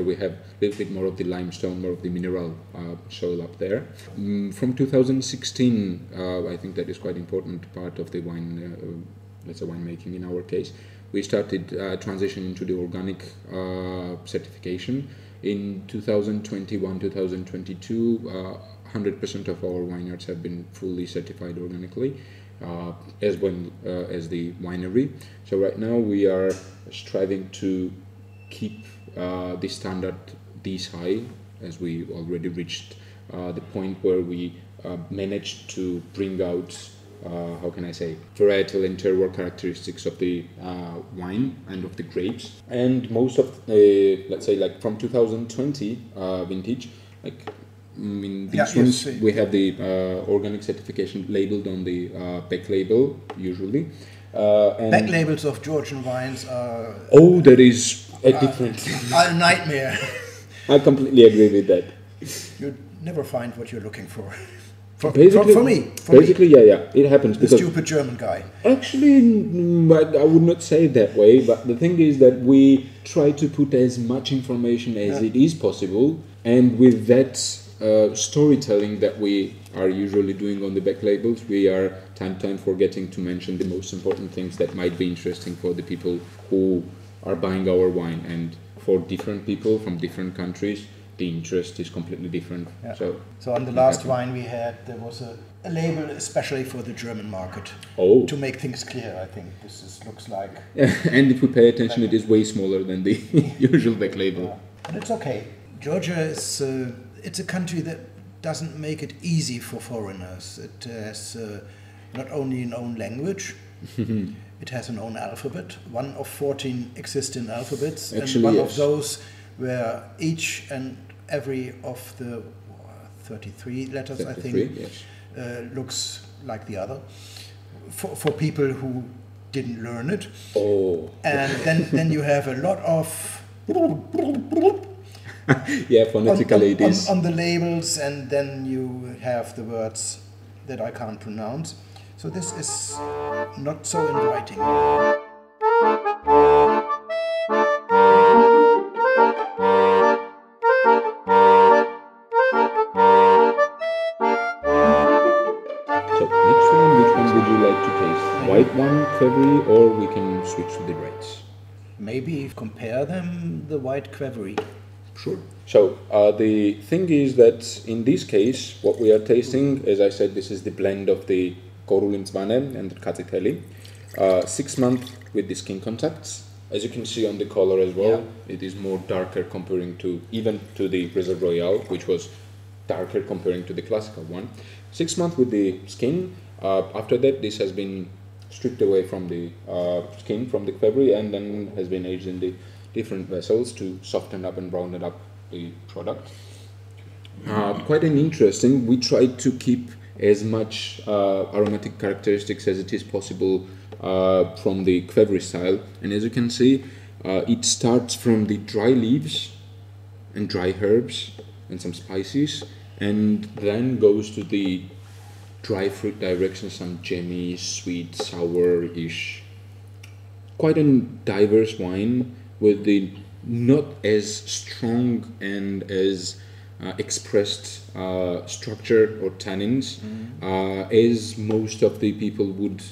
we have a little bit more of the limestone, more of the mineral soil up there. From 2016, I think that is quite important part of the wine, let's say winemaking in our case. We started transitioning to the organic certification. In 2021, 2022, 100% of our vineyards have been fully certified organically. As the winery. So right now we are striving to keep the standard this high, as we already reached the point where we managed to bring out, how can I say, varietal and terroir characteristics of the wine and of the grapes. And most of the, let's say, like from 2020 vintage, like in these ones we have the organic certification labeled on the back label usually. And back labels of Georgian wines are... Oh, that is a different... a nightmare. I completely agree with that. You never find what you're looking for. For me. Yeah, it happens. The stupid German guy. Actually, I would not say it that way, but the thing is that we try to put as much information as it is possible, and with that storytelling that we are usually doing on the back labels, we are time to time forgetting to mention the most important things that might be interesting for the people who are buying our wine. And for different people from different countries, the interest is completely different. Yeah. So on the last wine we had, there was a label especially for the German market. Oh. To make things clear, I think looks like. And if we pay attention, it is way smaller than the usual back label. Yeah. But it's okay. Georgia is. It's a country that doesn't make it easy for foreigners. It has not only an own language, it has an own alphabet, one of 14 existing alphabets, actually, and one of those where each and every of the 33 letters, 33, I think. Yes. Looks like the other. For people who didn't learn it. Oh. And then you have a lot of yeah, phonetically it is. On the labels, and then you have the words that I can't pronounce. So this is not so inviting. White one, Qvevri, or we can switch to the reds. Maybe compare them, the white Qvevri. Sure. So the thing is that in this case, what we are tasting, as I said, this is the blend of the Korulim Ivane and the Katsiteli. 6 months with the skin contacts. As you can see on the color as well, yeah. It is more darker comparing to even to the Reserve Royal, which was darker comparing to the classical one. 6 months with the skin. After that, this has been stripped away from the skin from the Qvevri and then has been aged in the different vessels to soften up and brown up the product. Quite an interesting. We tried to keep as much aromatic characteristics as it is possible from the Qvevri style, and as you can see, it starts from the dry leaves and dry herbs and some spices, and then goes to the dry fruit direction, some jammy, sweet, sour-ish. Quite a diverse wine with the not as strong and as expressed structure or tannins as most of the people would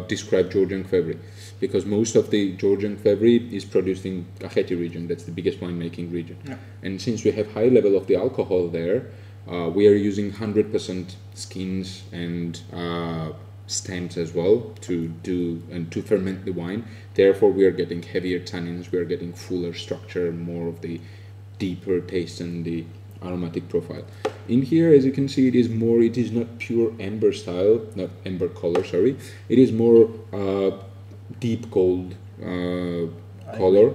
describe Georgian Qvevri, because most of the Georgian Qvevri is produced in Kakheti region. That's the biggest winemaking region. Yeah. And since we have high level of the alcohol there, we are using 100% skins and stems as well to do and to ferment the wine. Therefore, we are getting heavier tannins, we are getting fuller structure, more of the deeper taste and the aromatic profile. In here, as you can see, it is not pure amber style, not amber color, sorry. It is more deep gold color.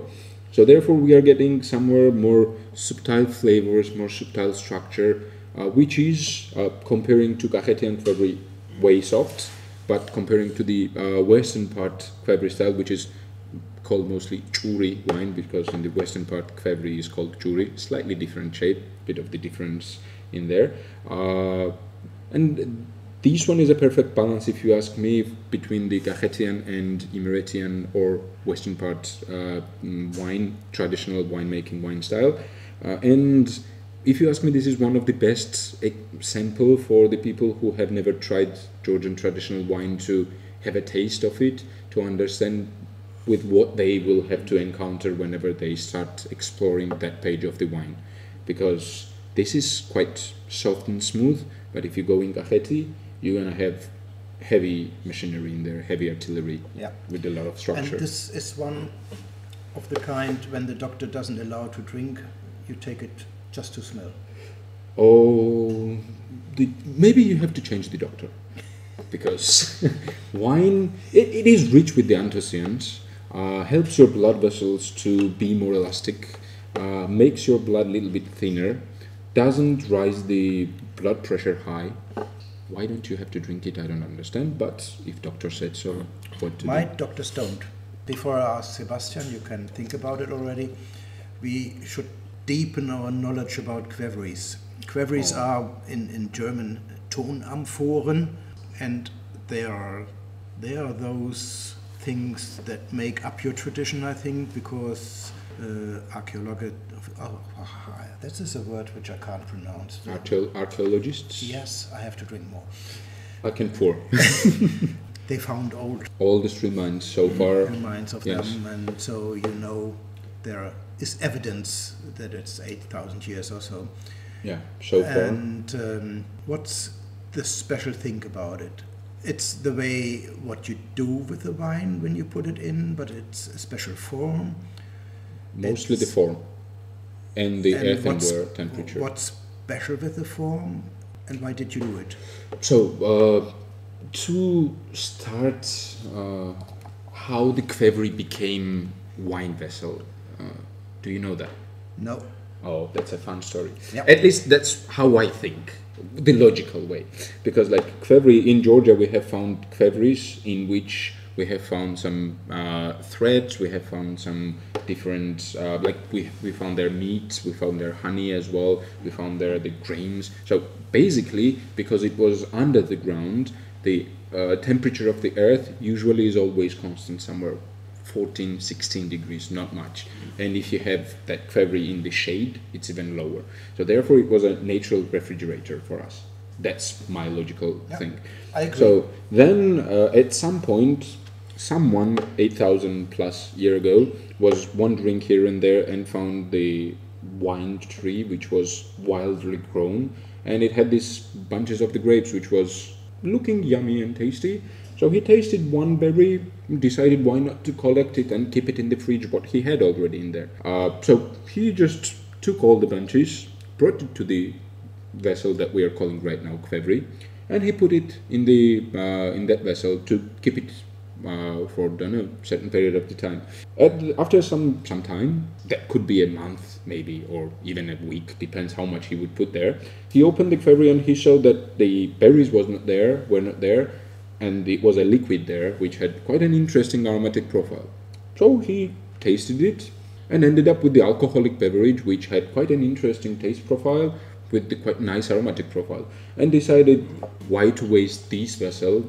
So therefore, we are getting somewhere more subtle flavors, more subtle structure, which is comparing to Kakheti and Qvevri way soft, but comparing to the western part Qvevri style, which is called mostly churi wine, because in the western part Qvevri is called churi, slightly different shape, bit of the difference in there. And this one is a perfect balance, if you ask me, between the Kakhetian and Emiratian or western part wine, traditional winemaking wine style. And if you ask me, this is one of the best example for the people who have never tried Georgian traditional wine to have a taste of it, to understand with what they will have to encounter whenever they start exploring that page of the wine. Because this is quite soft and smooth, but if you go in Kakheti, you're going to have heavy machinery in there, heavy artillery, yeah, with a lot of structure. And this is one of the kind, when the doctor doesn't allow to drink, you take it just to smell. Oh, maybe you have to change the doctor, because wine, it is rich with the antioxidants, helps your blood vessels to be more elastic, makes your blood a little bit thinner, doesn't rise the blood pressure high. Why don't you have to drink it? I don't understand, but if doctor said so, what to do? My doctors don't. Before I ask Sebastian, you can think about it already. We should deepen our knowledge about Qvevris. Qvevris are in German Tonamphoren, and they are those things that make up your tradition, I think, because that is a word which I can't pronounce. Archaeologists? Yes, I have to drink more. I can pour. They found all the remains so far. Remains of them, and so there is evidence that it's 8,000 years or so. Yeah, so far. And what's the special thing about it? It's the way what you do with the wine when you put it in, but it's a special form. Mostly the form and the earthenware temperature. What's special with the form, and why did you do it? So, to start, how the Qvevri became wine vessel. Do you know that? No. Oh, that's a fun story. Yep. At least that's how I think, the logical way. Because like Kvevri, in Georgia we have found Kvevris in which we have found some threads, we have found some different, like we found their meat, we found their honey as well, we found there the grains. So basically, because it was under the ground, the temperature of the earth usually is always constant, somewhere 14, 16 degrees, not much. And if you have that Kvevri in the shade, it's even lower. So therefore it was a natural refrigerator for us. That's my logical thing. I agree. So then at some point, someone 8,000 plus year ago was wandering here and there and found the wine tree, which was wildly grown, and it had these bunches of the grapes, which was looking yummy and tasty. So he tasted one berry, decided why not to collect it and keep it in the fridge, what he had already in there. So he just took all the bunches, brought it to the vessel that we are calling right now Kvevri, and he put it in the in that vessel to keep it for a certain period of the time. After some time, that could be a month maybe, or even a week, depends how much he would put there. He opened the Kvevri and he saw that the berries were not there, and it was a liquid there which had quite an interesting aromatic profile. So he tasted it and ended up with the alcoholic beverage, which had quite an interesting taste profile with the quite nice aromatic profile, and decided why to waste this vessel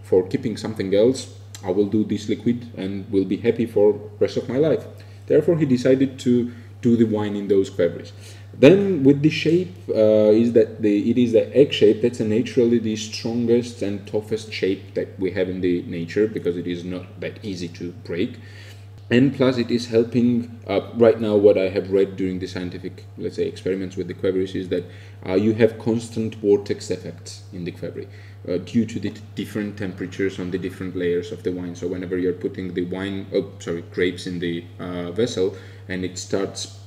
for keeping something else. I will do this liquid and will be happy for rest of my life. Therefore he decided to do the wine in those Kvevris. Then with the shape it is the egg shape. That's naturally the strongest and toughest shape that we have in the nature, because it is not that easy to break. And plus it is helping, right now what I have read during the scientific, let's say, experiments with the Kvevris is that you have constant vortex effects in the Kvevri due to the different temperatures on the different layers of the wine. So whenever you're putting the grapes in the vessel and it starts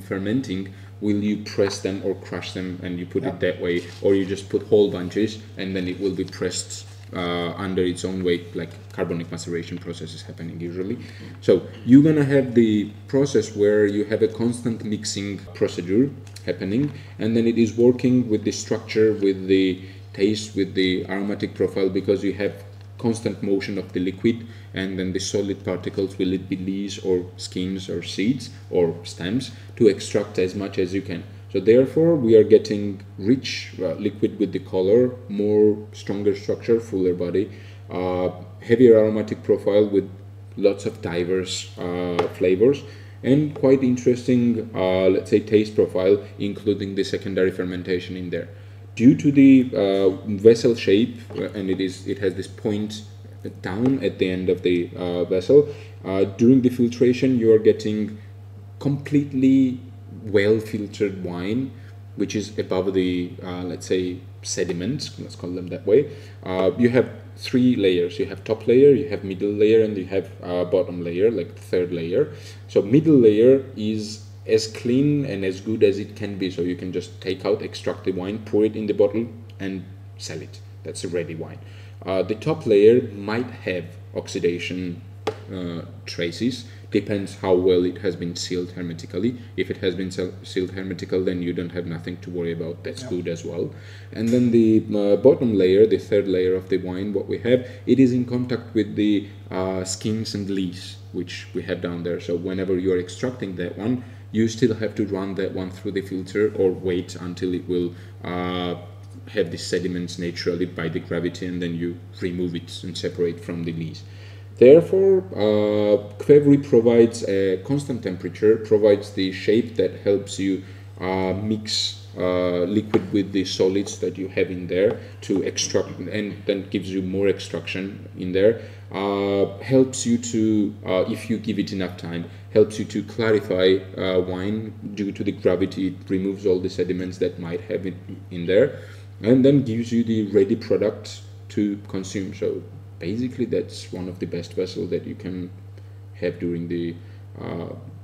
fermenting, will you press them or crush them and you put it that way, or you just put whole bunches and then it will be pressed under its own weight, like carbonic maceration process is happening usually. So you're gonna have the process where you have a constant mixing procedure happening, and then it is working with the structure, with the taste, with the aromatic profile, because you have constant motion of the liquid, and then the solid particles, will it be leaves or skins or seeds or stems, to extract as much as you can. So therefore we are getting rich liquid with the color, more stronger structure, fuller body, heavier aromatic profile with lots of diverse flavors, and quite interesting, let's say, taste profile, including the secondary fermentation in there. Due to the vessel shape, and it has this point down at the end of the vessel, during the filtration you are getting completely well filtered wine, which is above the let's say sediments, let's call them that way. You have three layers. You have top layer, you have middle layer, and you have bottom layer, like third layer. So middle layer is as clean and as good as it can be, so you can just take out, extract the wine, pour it in the bottle and sell it. That's a ready wine. The top layer might have oxidation traces, depends how well it has been sealed hermetically. If it has been sealed hermetically, then you don't have nothing to worry about, that's good as well. And then the bottom layer, the third layer of the wine, what we have, it is in contact with the skins and leaves, which we have down there. So whenever you are extracting that one, you still have to run that one through the filter, or wait until it will have the sediments naturally by the gravity, and then you remove it and separate from the leaves. Therefore, Kvevri provides a constant temperature, provides the shape that helps you mix liquid with the solids that you have in there to extract, and then gives you more extraction in there. Helps you to, if you give it enough time, helps you to clarify wine due to the gravity. It removes all the sediments that might have it in there, and then gives you the ready product to consume. So basically that's one of the best vessels that you can have during the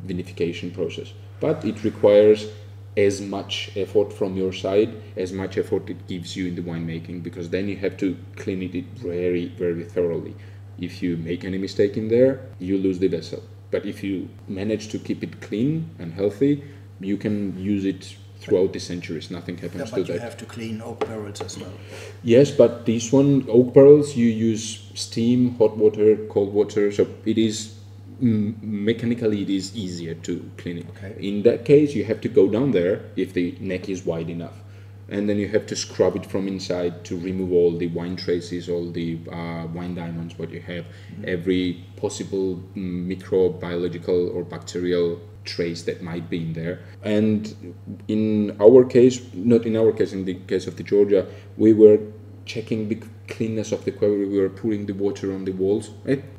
vinification process. But it requires as much effort from your side, as much effort it gives you in the winemaking, because then you have to clean it very, very thoroughly. If you make any mistake in there, you lose the vessel. But if you manage to keep it clean and healthy, you can use it throughout the centuries. Nothing happens to that. But you have to clean oak barrels as well. Yes, but this one, oak barrels, you use steam, hot water, cold water, so it is mechanically it is easier to clean it. Okay. In that case, you have to go down there if the neck is wide enough. And then you have to scrub it from inside to remove all the wine traces, all the wine diamonds, what you have, every possible microbiological or bacterial trace that might be in there. And in our case, not in our case, in the case of the Georgia, we were checking the cleanness of the quarry. We were pouring the water on the walls.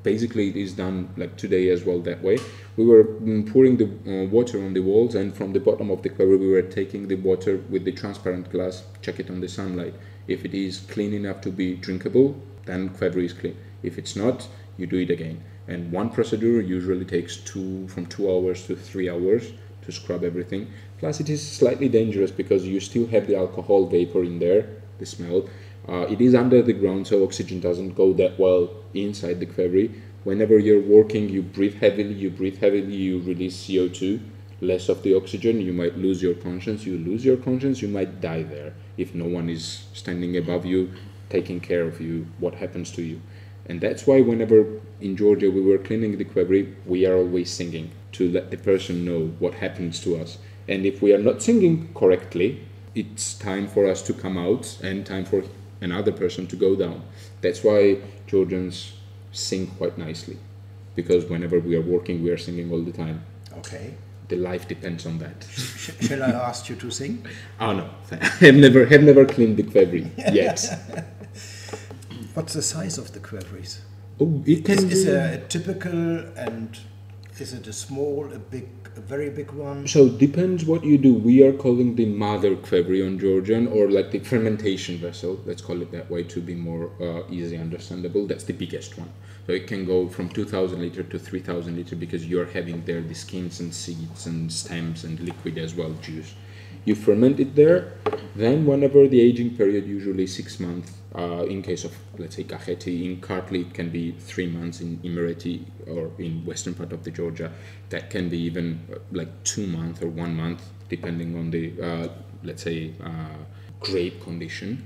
Basically, it is done like today as well that way. We were pouring the water on the walls, and from the bottom of the quarry, we were taking the water with the transparent glass, check it on the sunlight. If it is clean enough to be drinkable, then quarry is clean. If it's not, you do it again. And one procedure usually takes from 2 hours to 3 hours to scrub everything. Plus, it is slightly dangerous because you still have the alcohol vapor in there, the smell. It is under the ground, so oxygen doesn't go that well inside the quarry. Whenever you're working, you breathe heavily, you release CO2, less of the oxygen, you might lose your conscience. You lose your conscience, you might die there. If no one is standing above you, taking care of you, what happens to you? And that's why whenever in Georgia we were cleaning the quarry, we are always singing to let the person know what happens to us. And if we are not singing correctly, it's time for us to come out and time for another person to go down. That's why Georgians sing quite nicely, because whenever we are working, we are singing all the time. Okay. The life depends on that. Shall I ask you to sing? Oh no, I have never cleaned the quarry yet. What's the size of the quarries? Oh, it can is a typical, and is it a small, a very big one? So depends what you do. We are calling the mother quarry on Georgian, or like the fermentation vessel. Let's call it that way to be more easy understandable. That's the biggest one. So it can go from 2,000 liter to 3,000 liter because you're having there the skins and seeds and stems and liquid as well, juice. You ferment it there. Then whenever the aging period, usually 6 months, in case of, let's say, Kakheti, in Kartli it can be 3 months, in Imereti or in western part of the Georgia, that can be even like 2 months or 1 month, depending on the, let's say, grape condition.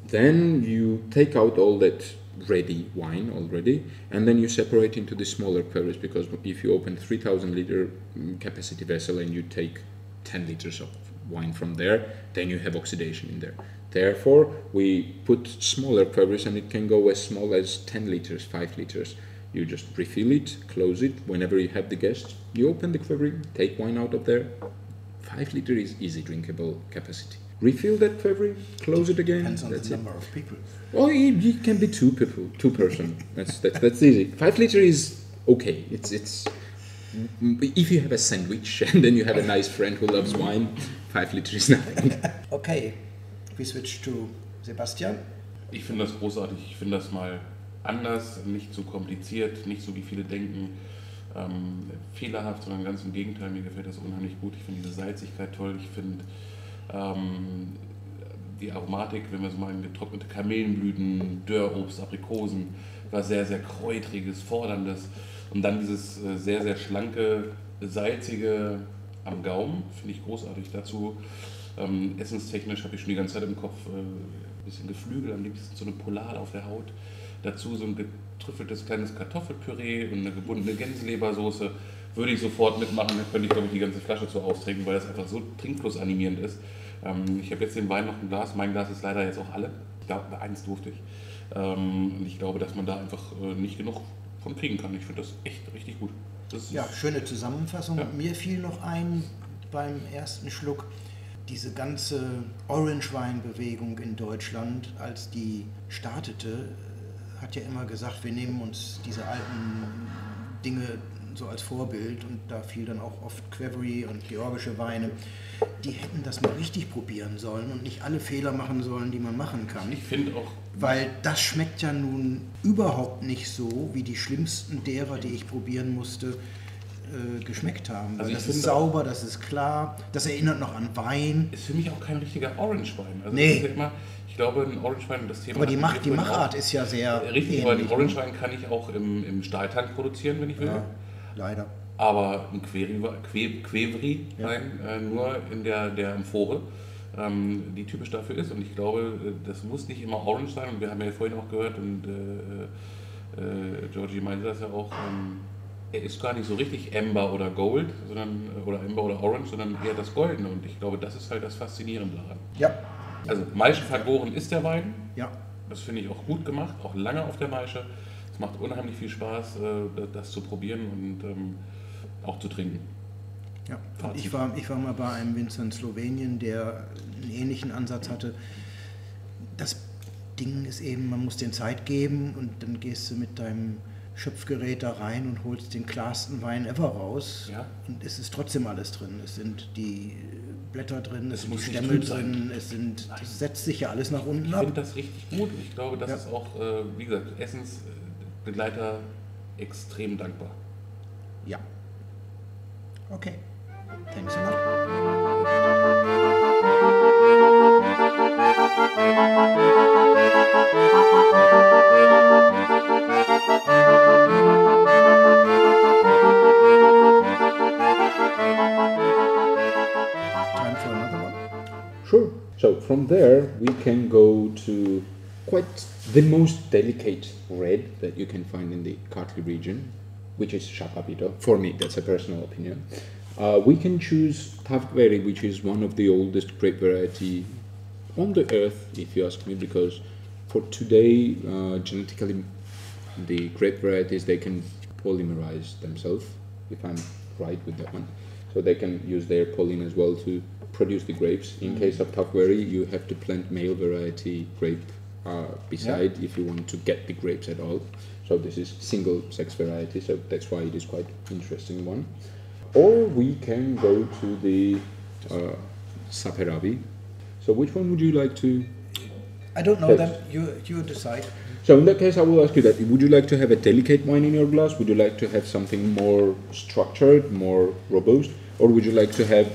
Then you take out all that ready wine already, and then you separate into the smaller quarries, because if you open 3,000 liter capacity vessel and you take 10 liters of wine from there, then you have oxidation in there. Therefore, we put smaller quarries, and it can go as small as 10 liters, 5 liters. You just refill it, close it. Whenever you have the guests, you open the quarry, take wine out of there. 5 liter is easy drinkable capacity. Refill that quarry, close it again. Depends on the number of people. Oh, it can be 2 people, 2 person. That's easy. 5 liter is okay. It's if you have a sandwich and then you have a nice friend who loves wine, 5 liter is nothing. Okay, we switch to Sebastian. Ich finde das großartig. Ich finde das mal anders, nicht so kompliziert, nicht so wie viele denken, fehlerhaft, sondern ganz im Gegenteil. Mir gefällt das unheimlich gut. Ich finde diese Salzigkeit toll. Ich finde die Aromatik, wenn wir so mal in getrocknete Kamellenblüten, Dörrobst, Aprikosen, was sehr, sehr kräutriges, forderndes. Und dann dieses sehr, sehr schlanke, salzige am Gaumen, finde ich großartig. Dazu essenstechnisch habe ich schon die ganze Zeit im Kopf ein bisschen Geflügel, am liebsten so eine Polar auf der Haut. Dazu so ein getrüffeltes kleines Kartoffelpüree und eine gebundene Gänselebersoße. Würde ich sofort mitmachen, da könnte ich, glaube ich, die ganze Flasche zu austrinken, weil das einfach so trinkflussanimierend ist. Ich habe jetzt den Wein noch im Glas, mein Glas ist leider jetzt auch alle. Ich glaube, eins durfte ich. Und ich glaube, dass man da einfach nicht genug von kriegen kann. Ich finde das echt richtig gut. Ja, schöne Zusammenfassung. Ja. Mir fiel noch ein beim ersten Schluck, diese ganze Orange-Wein-Bewegung in Deutschland, als die startete, hat ja immer gesagt, wir nehmen uns diese alten Dinge so als Vorbild, und da fiel dann auch oft Qvevri und georgische Weine. Die hätten das mal richtig probieren sollen und nicht alle Fehler machen sollen, die man machen kann. Ich finde auch... Weil das schmeckt ja nun überhaupt nicht so, wie die schlimmsten derer, die ich probieren musste, geschmeckt haben. Also das ist sauber, das ist klar, das erinnert noch an Wein. Ist für mich auch kein richtiger Orange-Wein. Also nee. Das ist ja immer, ich glaube, ein Orange-Wein, das Thema... Aber die Machart ist ja sehr richtig, aber den Orange-Wein kann ich auch im Stahltank produzieren, wenn ich will. Ja, leider. aber ein Quevri-Wein, nur in der Amphore, die typisch dafür ist. Und ich glaube, das muss nicht immer orange sein. Und wir haben ja vorhin auch gehört, und Giorgi meinte das ja auch, er ist gar nicht so richtig Amber oder Gold, oder Amber oder Orange, sondern eher das Goldene. Und ich glaube, das ist halt das Faszinierende daran. Ja. Also Maischenvergoren ist der Wein. Ja. Das finde ich auch gut gemacht, auch lange auf der Maische. Es macht unheimlich viel Spaß, das zu probieren und auch zu trinken. Ja, und ich war mal bei einem Winzer in Slowenien, der einen ähnlichen Ansatz hatte. Das Ding ist eben, man muss den Zeit geben und dann gehst du mit deinem Schöpfgerät da rein und holst den klarsten Wein ever raus. Ja. Und es ist trotzdem alles drin. Es sind die Blätter drin, es sind die muss nicht Stämmel trüb sein. drin, das setzt sich ja alles nach unten Ich ab. finde das richtig gut und ich glaube, das ist auch, wie gesagt, Essensbegleiter extrem dankbar. Ja. Okay. Thanks a lot. Time for another one? Sure. So from there we can go to quite the most delicate red that you can find in the Kartli region, which is Saperavi. For me, that's a personal opinion. We can choose Haupt-Weinregionen, which is one of the oldest grape variety on the earth, if you ask me, because for today, genetically, the grape varieties, they can polymerize themselves, if I'm right with that one. So they can use their pollen as well to produce the grapes. In case of Haupt-Weinregionen, you have to plant male variety grape beside if you want to get the grapes at all. So this is single sex variety, so that's why it is quite interesting one. Or we can go to the Saperavi. So which one would you like to? I don't know that. You decide. So in that case, I will ask you that. Would you like to have a delicate wine in your glass? Would you like to have something more structured, more robust? Or would you like to have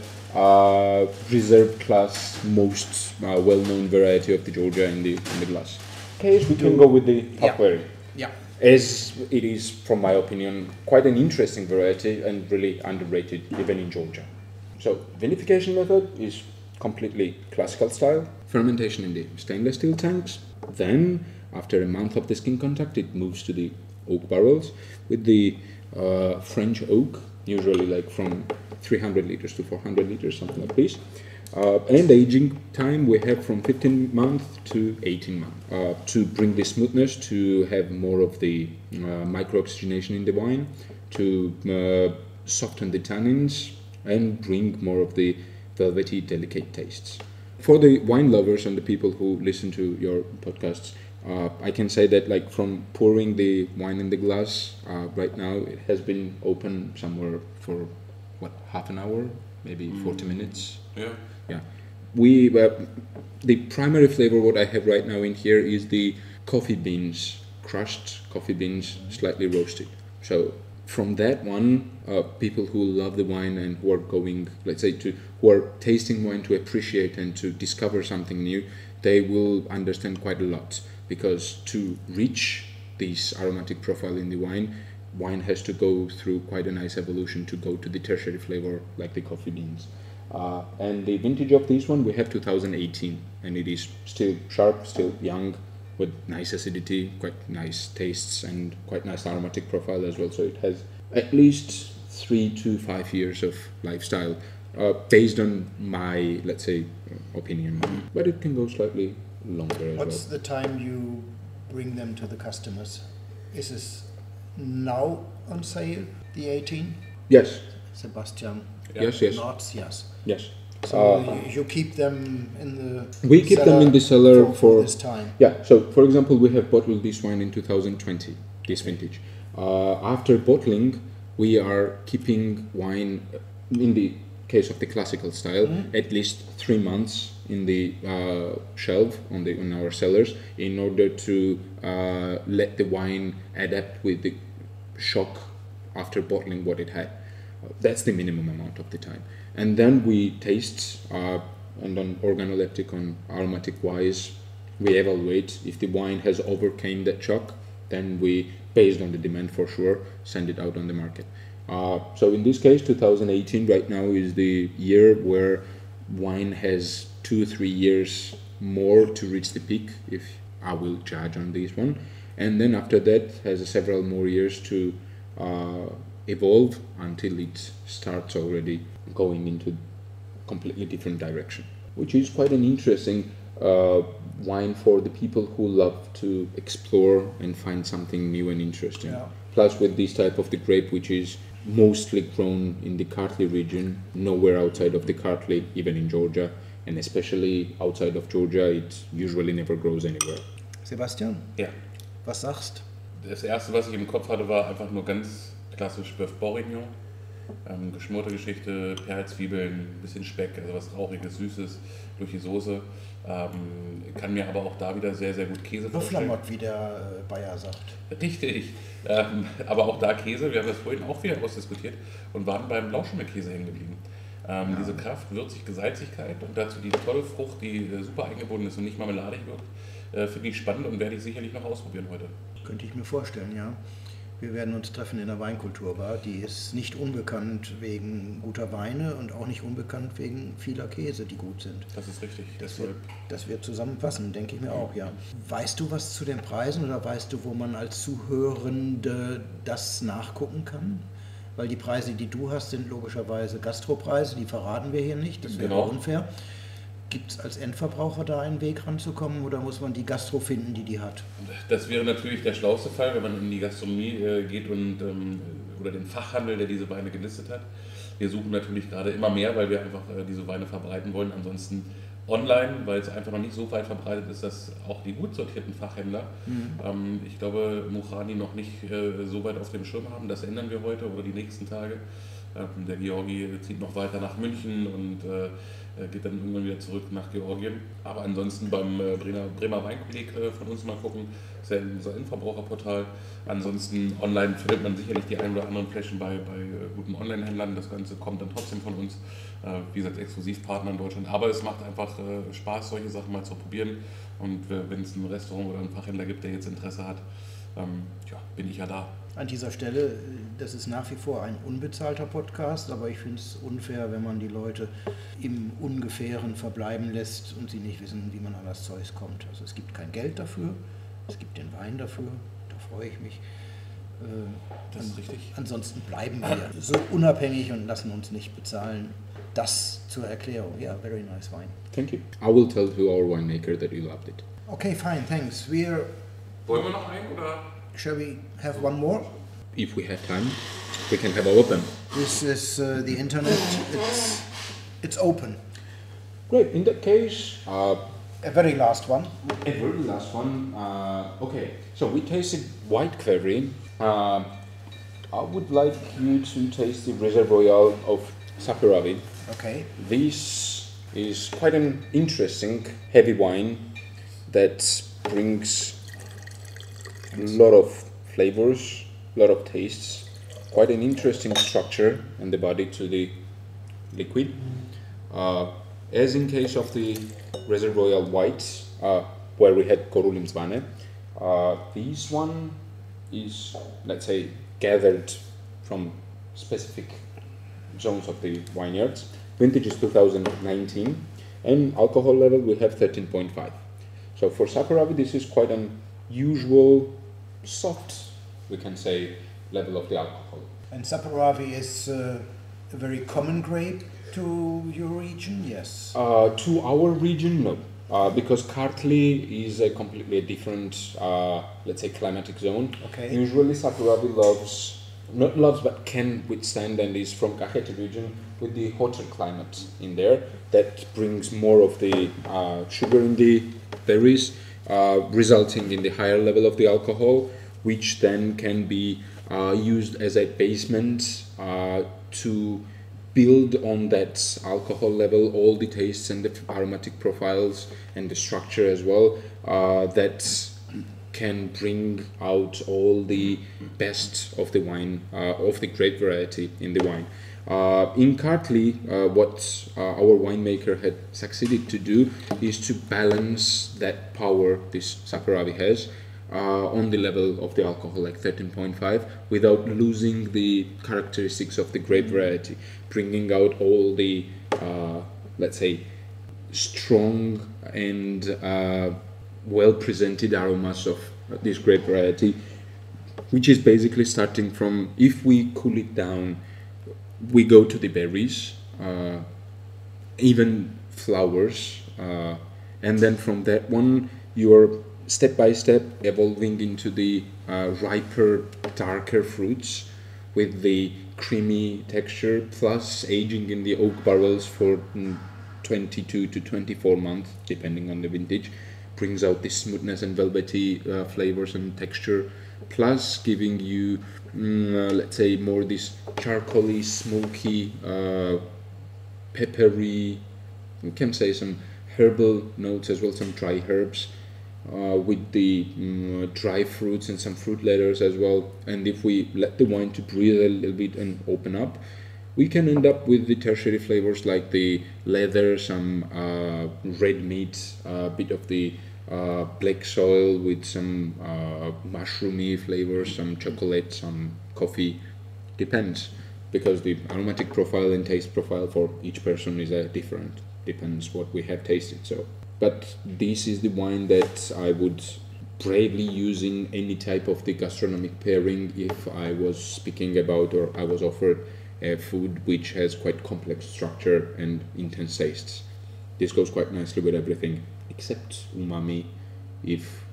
reserve class, most well-known variety of the Georgia in the glass? In case we can go with the Haupt-Weinregionen. Yeah. As it is, from my opinion, quite an interesting variety and really underrated even in Georgia. So vinification method is completely classical style. Fermentation in the stainless steel tanks. Then, after a month of the skin contact, it moves to the oak barrels with the French oak, usually like from 300 liters to 400 liters, something like this. And aging time we have from 15 months to 18 months to bring the smoothness, to have more of the micro-oxygenation in the wine, to soften the tannins and bring more of the velvety, delicate tastes. For the wine lovers and the people who listen to your podcasts, I can say that like from pouring the wine in the glass, right now it has been open somewhere for half an hour, maybe 40 minutes. Yeah. We the primary flavor what I have right now in here is the coffee beans, crushed coffee beans, slightly roasted. So from that one, people who love the wine and who are going, let's say, who are tasting wine to appreciate and to discover something new, they will understand quite a lot, because to reach this aromatic profile in the wine has to go through quite a nice evolution to go to the tertiary flavor like the coffee beans. And the vintage of this one we have 2018, and it is still sharp, still young, with nice acidity, quite nice tastes, and quite nice aromatic profile as well. So it has at least 3 to 5 years of lifestyle, based on my, let's say, opinion. But it can go slightly longer as well. What's the time you bring them to the customers? Is this now on sale, the 18? Yes. Sebastian. Yes. Nods, yes. Yes. So you keep them in the we keep them in the cellar for this time. Yeah. So for example, we have bottled this wine in 2020, this vintage. After bottling, we are keeping wine, in the case of the classical style, at least 3 months in the shelf on our cellars, in order to let the wine adapt with the shock after bottling what it had. That's the minimum amount of the time. And then we taste, and on organoleptic, on aromatic wise, we evaluate if the wine has overcame that shock. Then we, based on the demand for sure, send it out on the market. So in this case, 2018 right now is the year where wine has 2-3 years more to reach the peak, if I will judge on this one, and then after that has several more years to evolve until it starts already going into completely different direction, which is quite an interesting wine for the people who love to explore and find something new and interesting. Yeah. Plus with this type of the grape, which is mostly grown in the Kartli region, nowhere outside of the Kartli, even in Georgia, and especially outside of Georgia, it usually never grows anywhere. Sebastian, Ja. was sagst? Das erste, was ich im Kopf hatte, war einfach nur ganz klassisch Boef Bourgignon. Geschmorte Geschichte, Perlzwiebeln, bisschen Speck, also was Rauchiges, Süßes durch die Soße. Kann mir aber auch da wieder sehr, sehr gut Käse vorstellen. Luftlamott, wie der Bayer sagt. Richtig. Aber auch da Käse, wir haben das vorhin auch wieder ausdiskutiert und waren beim Blauschimmelkäse hängen geblieben. Diese Kraft, Würzigkeit, Salzigkeit und dazu die tolle Frucht, die super eingebunden ist und nicht marmeladig wirkt, finde ich spannend und werde ich sicherlich noch ausprobieren heute. Könnte ich mir vorstellen, ja. Wir werden uns treffen in der Weinkulturbar. Die ist nicht unbekannt wegen guter Weine und auch nicht unbekannt wegen vieler Käse, die gut sind. Das ist richtig. Das wird zusammenpassen, denke ich mir auch, ja. Weißt du was zu den Preisen oder weißt du, wo man als Zuhörende das nachgucken kann? Weil die Preise, die du hast, sind logischerweise Gastropreise, die verraten wir hier nicht, das wäre unfair. Gibt es als Endverbraucher da einen Weg ranzukommen oder muss man die Gastro finden, die hat? Das wäre natürlich der schlauste Fall, wenn man in die Gastronomie geht und oder den Fachhandel, der diese Weine gelistet hat. Wir suchen natürlich gerade immer mehr, weil wir einfach diese Weine verbreiten wollen. Ansonsten online, weil es einfach noch nicht so weit verbreitet ist, dass auch die gut sortierten Fachhändler, ich glaube, Mukhrani noch nicht so weit auf dem Schirm haben. Das ändern wir heute oder die nächsten Tage. Der Giorgi zieht noch weiter nach München und geht dann irgendwann wieder zurück nach Georgien. Aber ansonsten beim Bremer Weinkolleg von uns mal gucken, das ist ja unser Endverbraucherportal. Ansonsten online findet man sicherlich die ein oder anderen Flächen bei guten Online-Händlern. Das Ganze kommt dann trotzdem von uns, wie gesagt, Exklusivpartner in Deutschland. Aber es macht einfach Spaß, solche Sachen mal zu probieren. Und wenn es ein Restaurant oder einen Fachhändler gibt, der jetzt Interesse hat, bin ich ja da. An dieser Stelle, das ist nach wie vor ein unbezahlter Podcast, aber ich finde es unfair, wenn man die Leute im Ungefähren verbleiben lässt und sie nicht wissen, wie man an das Zeug kommt. Also es gibt kein Geld dafür, es gibt den Wein dafür, da freue ich mich. Das ist richtig. Ansonsten bleiben wir so unabhängig und lassen uns nicht bezahlen. Das zur Erklärung. Ja, very nice wine. Thank you. I will tell to our winemaker that you loved it. Okay, fine, thanks. Wollen wir noch einen oder? Shall we have one more? If we have time, we can have all of them. This is the internet. It's open. Great. In that case, A very last one. a very last one. Okay. So we tasted white Kvery. I would like you to taste the Reserve Royal of Saperavi. Okay. This is quite an interesting heavy wine that brings a lot of flavors, a lot of tastes, quite an interesting structure and the body to the liquid. As in case of the Reserve Royal White, where we had Ivane Mukhraneli, this one is, let's say, gathered from specific zones of the vineyards. Vintage is 2019 and alcohol level we have 13.5. So for Saperavi this is quite an usual soft, we can say, level of the alcohol. And Saperavi is a very common grape to your region, yes? To our region, no. Because Kartli is a completely different, let's say, climatic zone. Okay. Usually Saperavi but can withstand and is from Kakheti region with the hotter climate in there. That brings more of the sugar in the berries, resulting in the higher level of the alcohol, which then can be used as a basement to build on that alcohol level all the tastes and the aromatic profiles and the structure as well that can bring out all the best of the wine, of the grape variety in the wine. In Kartli, what our winemaker had succeeded to do is to balance that power this Saperavi has on the level of the alcohol, like 13.5, without losing the characteristics of the grape variety, bringing out all the, let's say, strong and well-presented aromas of this grape variety, which is basically starting from, if we cool it down, we go to the berries, even flowers, and then from that one, you're step by step evolving into the riper, darker fruits with the creamy texture, plus aging in the oak barrels for 22 to 24 months, depending on the vintage, brings out the smoothness and velvety flavors and texture, plus giving you, let's say, more this charcoaly, smoky, peppery, you can say some herbal notes as well, some dry herbs, with the dry fruits and some fruit leathers as well. And if we let the wine to breathe a little bit and open up, we can end up with the tertiary flavors like the leather, some red meat, a bit of the black soil with some mushroomy flavors, some chocolate, some coffee. Depends, because the aromatic profile and taste profile for each person is different. Depends what we have tasted. So, but this is the wine that I would bravely use in any type of the gastronomic pairing if I was speaking about, or I was offered a food which has quite complex structure and intense tastes. This goes quite nicely with everything except umami, if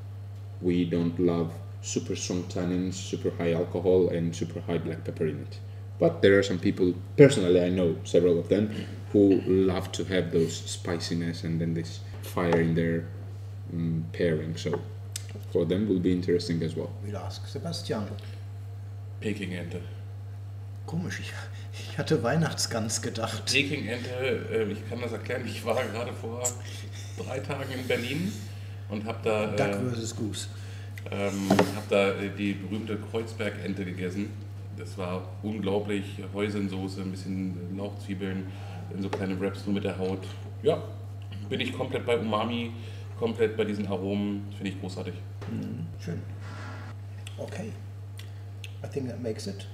we don't love super strong tannins, super high alcohol and super high black pepper in it. But there are some people, personally I know several of them, who love to have those spiciness and then this fire in their pairing. So for them will be interesting as well. We'll ask Sebastian. Peking-Ente. Komisch, ich hatte Weihnachtsgans gedacht. Peking-Ente, ich kann das erklären, ich war gerade vor 3 Tagen in Berlin und habe da, Duck vs. Goose. hab da die berühmte Kreuzberg-Ente gegessen. Das war unglaublich, Hoisinsoße, ein bisschen Lauchzwiebeln, in so kleine Wraps nur mit der Haut. Ja, bin ich komplett bei Umami, komplett bei diesen Aromen, finde ich großartig. Schön. Okay. I think that makes it.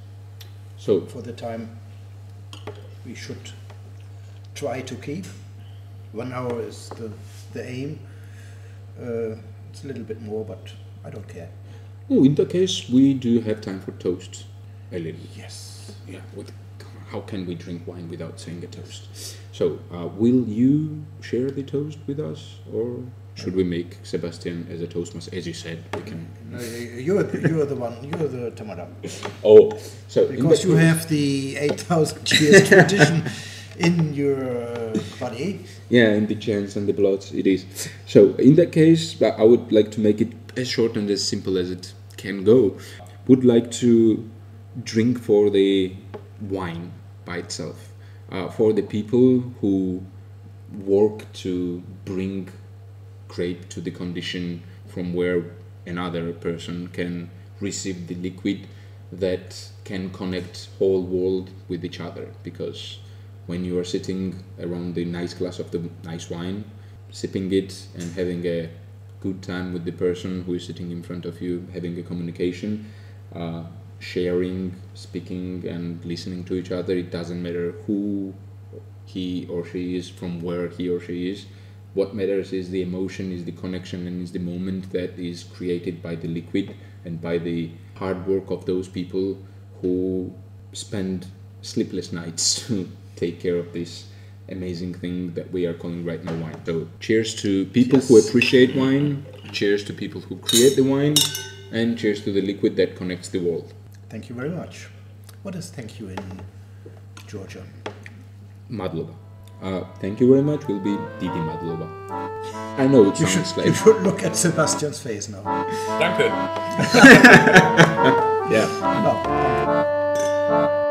So For the time we should try to keep. 1 hour is the aim. It's a little bit more, but I don't care. oh, in that case, we do have time for toast. A little. Yes. Yeah. How can we drink wine without saying a toast? So, will you share the toast with us, or should we make Sebastian as a toastmaster? As you said, we can. You're the one. You're the Tamada. Oh, so Because you have the 8,000 years tradition in your body. Yeah, in the genes and the blood, it is. So, in that case, I would like to make it as short and as simple as it can go. Would like to drink for the wine by itself, for the people who work to bring grape to the condition from where another person can receive the liquid that can connect whole world with each other. Because when you are sitting around the nice glass of the nice wine, sipping it and having a good time with the person who is sitting in front of you, having a communication, sharing, speaking and listening to each other, it doesn't matter who he or she is, from where he or she is. What matters is the emotion, is the connection, and is the moment that is created by the liquid and by the hard work of those people who spend sleepless nights to take care of this amazing thing that we are calling right now wine. So cheers to people who appreciate wine, cheers to people who create the wine, and cheers to the liquid that connects the world. Thank you very much. What is thank you in Georgian? Madloba. Thank you very much will be Didi Madloba. I know it sounds like... You should look at Sebastian's face now. Danke! Yeah. No, thank you.